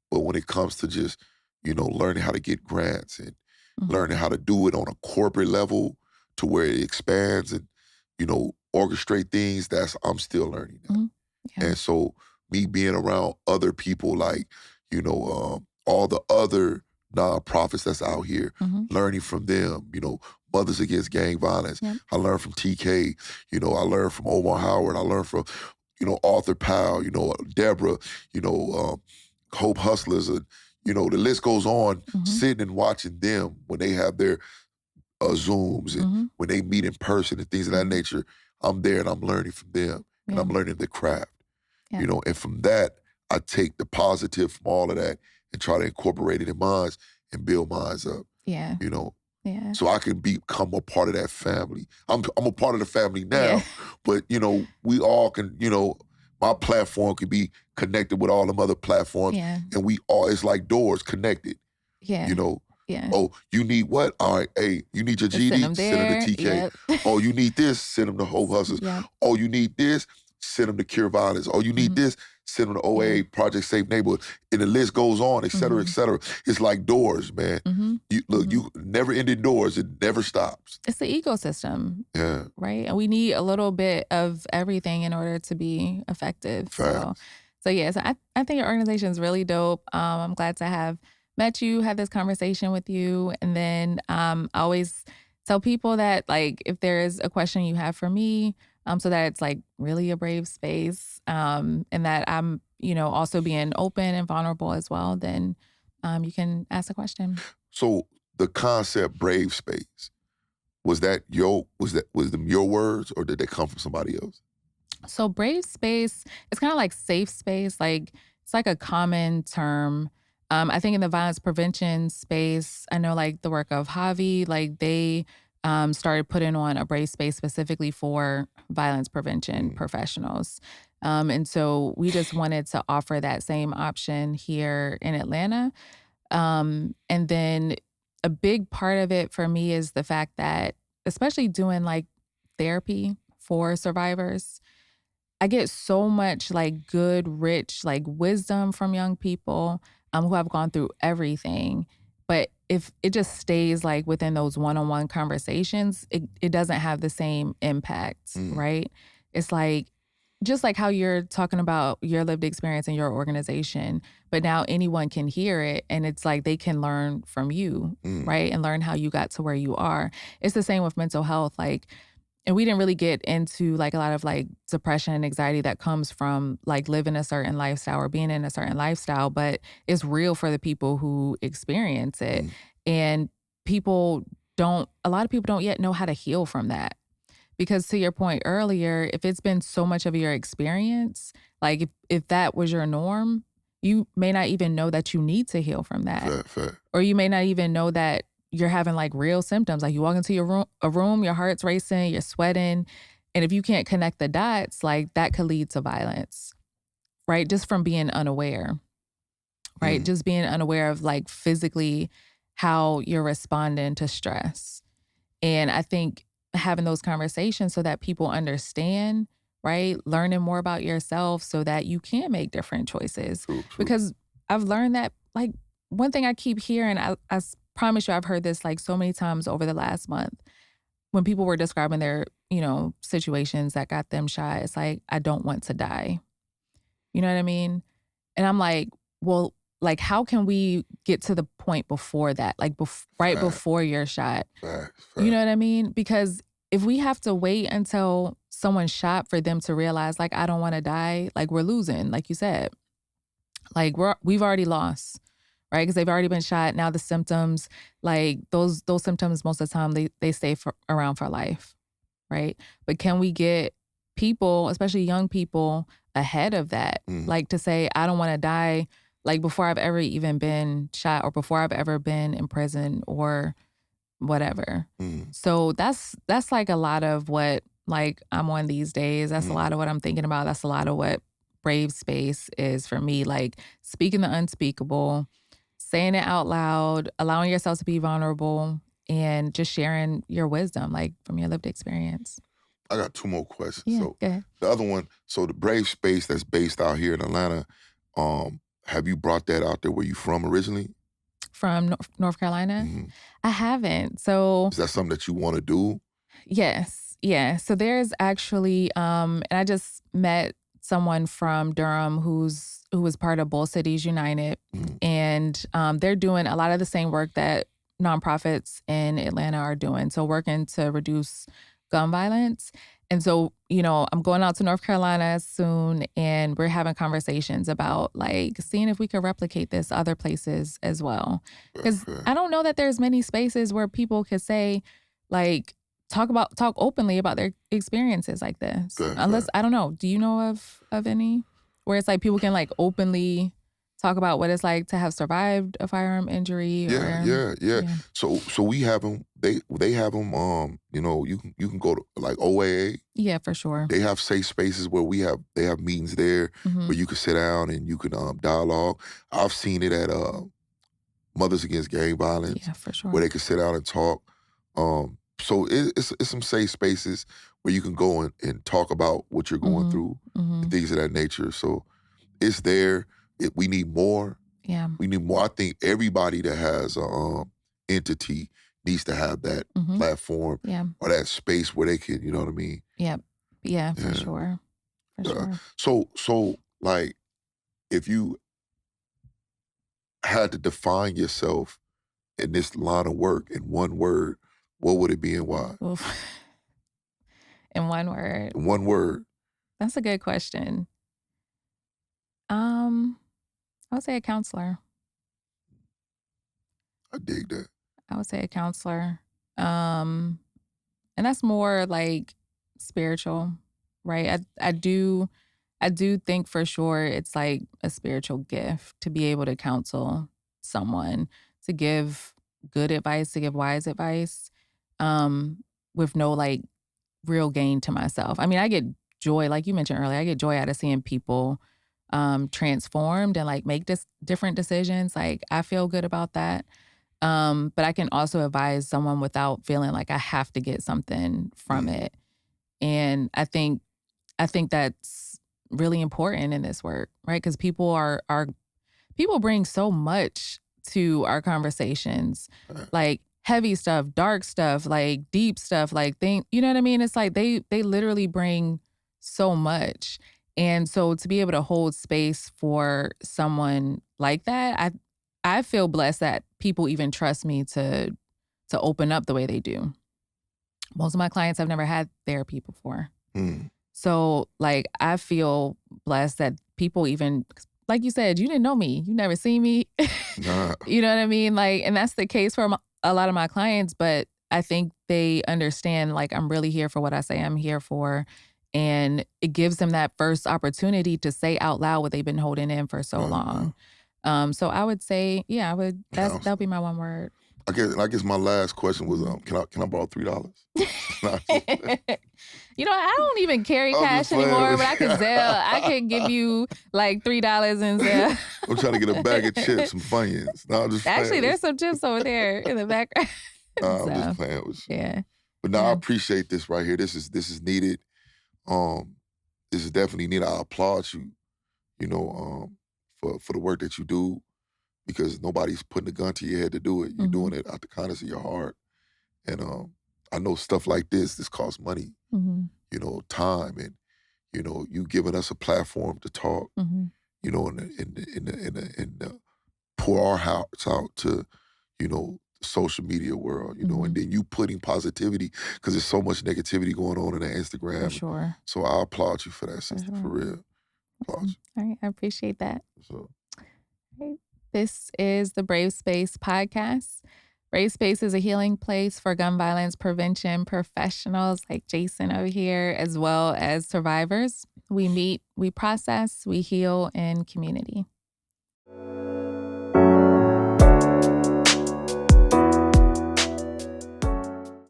But when it comes to just, learning how to get grants and Mhm. learning how to do it on a corporate level to where it expands and, orchestrate things, I'm still learning that. Mhm. Yeah. And so me being around other people like, all the other nonprofits that's out here, Mhm. learning from them, Mothers Against Gang Violence. Yep. I learned from TK, I learned from Omar Howard. I learned from, Arthur Powell, Deborah, Hope Hustlers, and, the list goes on, Mhm. sitting and watching them when they have their Zooms and Mhm. when they meet in person and things of that Mhm. nature. I'm there and I'm learning from them and Yeah. I'm learning the craft. Yeah. And from that, I take the positive from all of that and try to incorporate it in minds and build minds up, Yeah. you know, Yeah. so I can become a part of that family. I'm a part of the family Yeah. now, but we all can, my platform can be connected with all them other platforms, Yeah. and we all it's like doors connected, you Yeah. know. Yeah. Oh, you need what? All right, hey, you need your Just send GD? them Send them to there. TK. Yep. Oh, you need this? Send them to Hope Hustlers. Yep. Oh, you need this? Send them to Cure Violence. Oh, you need Mhm. this? Send them to Yeah. OA, Project Safe Neighborhood. And the list goes on, et cetera, et Mhm. cetera. It's like doors, man. Mhm. You look, Mhm. you never ending doors. It never stops. It's the ecosystem, Yeah, right? And we need a little bit of everything in order to be effective. facts. So yeah, so I think your organization is really dope. I'm glad to have met you, had this conversation with you. And then I always tell people that, like, if there is a question you have for me, so that it's like really a brave space, and that I'm, also being open and vulnerable as well, then you can ask a question. So the concept brave space, was them your words or did they come from somebody else? So brave space, it's kind of like safe space. Like it's like a common term. I think in the violence prevention space, I know like the work of Javi, like they started putting on a brave space specifically for violence prevention Mm, professionals. And so we just wanted to offer that same option here in Atlanta. And then a big part of it for me is the fact that, especially doing like therapy for survivors, I get so much like good, rich, like wisdom from young people who have gone through everything. But if it just stays like within those one-on-one conversations, it doesn't have the same impact, mm, right? It's like just like how you're talking about your lived experience in your organization, but now anyone can hear it and it's like they can learn from you, mm, right? And learn how you got to where you are. It's the same with mental health. Like, and we didn't really get into like a lot of like depression and anxiety that comes from like living a certain lifestyle or being in a certain lifestyle, but it's real for the people who experience it. mm, And a lot of people don't yet know how to heal from that. Because to your point earlier, if it's been so much of your experience, like if that was your norm, you may not even know that you need to heal from that. fair, fair. Or you may not even know that you're having like real symptoms. Like you walk into a room, your heart's racing, you're sweating. And if you can't connect the dots, like that could lead to violence, right? Just from being unaware, right? Mm, Just being unaware of like physically how you're responding to stress. And I think having those conversations so that people understand, right? Learning more about yourself so that you can make different choices. true, true. Because I've learned that, like, one thing I keep hearing, promise you, I've heard this like so many times over the last month when people were describing their, situations that got them shot. It's like, I don't want to die. You know what I mean? And I'm like, well, like, how can we get to the point before that? Like, right Fact, before you're shot? fact, You know fact. what I mean? Because if we have to wait until someone's shot for them to realize, like, I don't want to die, like, we're losing, like you said. Like, we've already lost, right? Because they've already been shot. Now the symptoms, like those symptoms, most of the time they stay around for life, right? But can we get people, especially young people, ahead of that? Mm, Like to say, I don't want to die, like before I've ever even been shot or before I've ever been in prison or whatever. mm, So that's like a lot of what like I'm on these days. That's a mm. lot of what I'm thinking about. That's a lot of what brave space is for me. Like speaking the unspeakable, saying it out loud, allowing yourself to be vulnerable, and just sharing your wisdom, like from your lived experience. I got two more questions. Yeah, So go ahead. the other one, so the Brave Space that's based out here in Atlanta, have you brought that out there where you from originally? From North Carolina? Hmm. I haven't. So Is that something that you want to do? yes. Yeah. So there's actually and I just met someone from Durham who was part of Bull Cities United. Mm, And they're doing a lot of the same work that nonprofits in Atlanta are doing. So working to reduce gun violence. And so, I'm going out to North Carolina soon and we're having conversations about like seeing if we could replicate this other places as well. fair, Cause fair, I don't know that there's many spaces where people could say, like, talk openly about their experiences like this. fair, Unless fair. I don't know, do you know of any where it's like people can like openly talk about what it's like to have survived a firearm injury Yeah, or yeah, yeah. yeah. So we have them. They have them. You can go to like OAA. Yeah, for sure. They have safe spaces where they have meetings there Mhm. where you can sit down and you can dialogue. I've seen it at Mothers Against Gang Violence Yeah, for where sure. they can sit down and talk. So it's some safe spaces where you can go and talk about what you're going Mhm. through and Mhm. things of that nature. So it's there. We need more. Yeah. We need more. I think everybody that has a entity needs to have that Mhm. platform Yeah. or that space where they can, you know what I mean? Yep. Yeah, for Yeah. sure. For sure. So like if you had to define yourself in this line of work in one word, what would it be and why? Oof. In one word. In one word, That's a good question. Um, I would say a counselor. I dig that. I would say a counselor. Um, and that's more like spiritual, right? I do think for sure it's like a spiritual gift to be able to counsel someone, to give good advice, to give wise advice, um, with no like real gain to myself. I mean, I get joy, like you mentioned earlier, I get joy out of seeing people transformed and like make this different decisions. Like I feel good about that. But I can also advise someone without feeling like I have to get something from Mm, it. And I think that's really important in this work, right? Because people bring so much to our conversations, uh, like heavy stuff, dark stuff, like deep stuff, like you know what I mean? It's like they literally bring so much. And so to be able to hold space for someone like that, I feel blessed that people even trust me to open up the way they do. Most of my clients have never had therapy before. mm, So, like, I feel blessed that people even, like you said, you didn't know me. You never seen me. nah, You know what I mean? Like, and that's the case for a lot of my clients, but I think they understand, like, I'm really here for what I say I'm here for. And it gives them that first opportunity to say out loud what they've been holding in for so uh, long. So I would say, yeah, that'll counseling. be my one word. I guess my last question was Mhm. can I borrow $3? I don't even carry I'm just cash playing anymore, but with I you. can Zelle. I can give you like $3 in Zelle. I'm trying to get a bag of chips, some Funyuns. No, I'm just Actually, playing with there's some chips over there in the background. you. Nah, I'm just So, playing with you. yeah. But no, I Yeah. appreciate this right here. This is needed. Um, this is definitely needed. I applaud you, for the work that you do because nobody's putting a gun to your head to do it. You're Mhm. doing it out the kindness of your heart. And I know stuff like this costs money, Mhm. time and you giving us a platform to talk, Mhm. and pour our hearts out to, social media world, and Mhm. then you putting positivity because there's so much negativity going on in the For Instagram. sure. So I applaud you for that, For sister, for sure. real. Applaud All right. I appreciate that. you. So Right. This is the Brave Space podcast. Brave Space is a healing place for gun violence prevention professionals like Jason over here, as well as survivors. We meet, we process, we heal in community.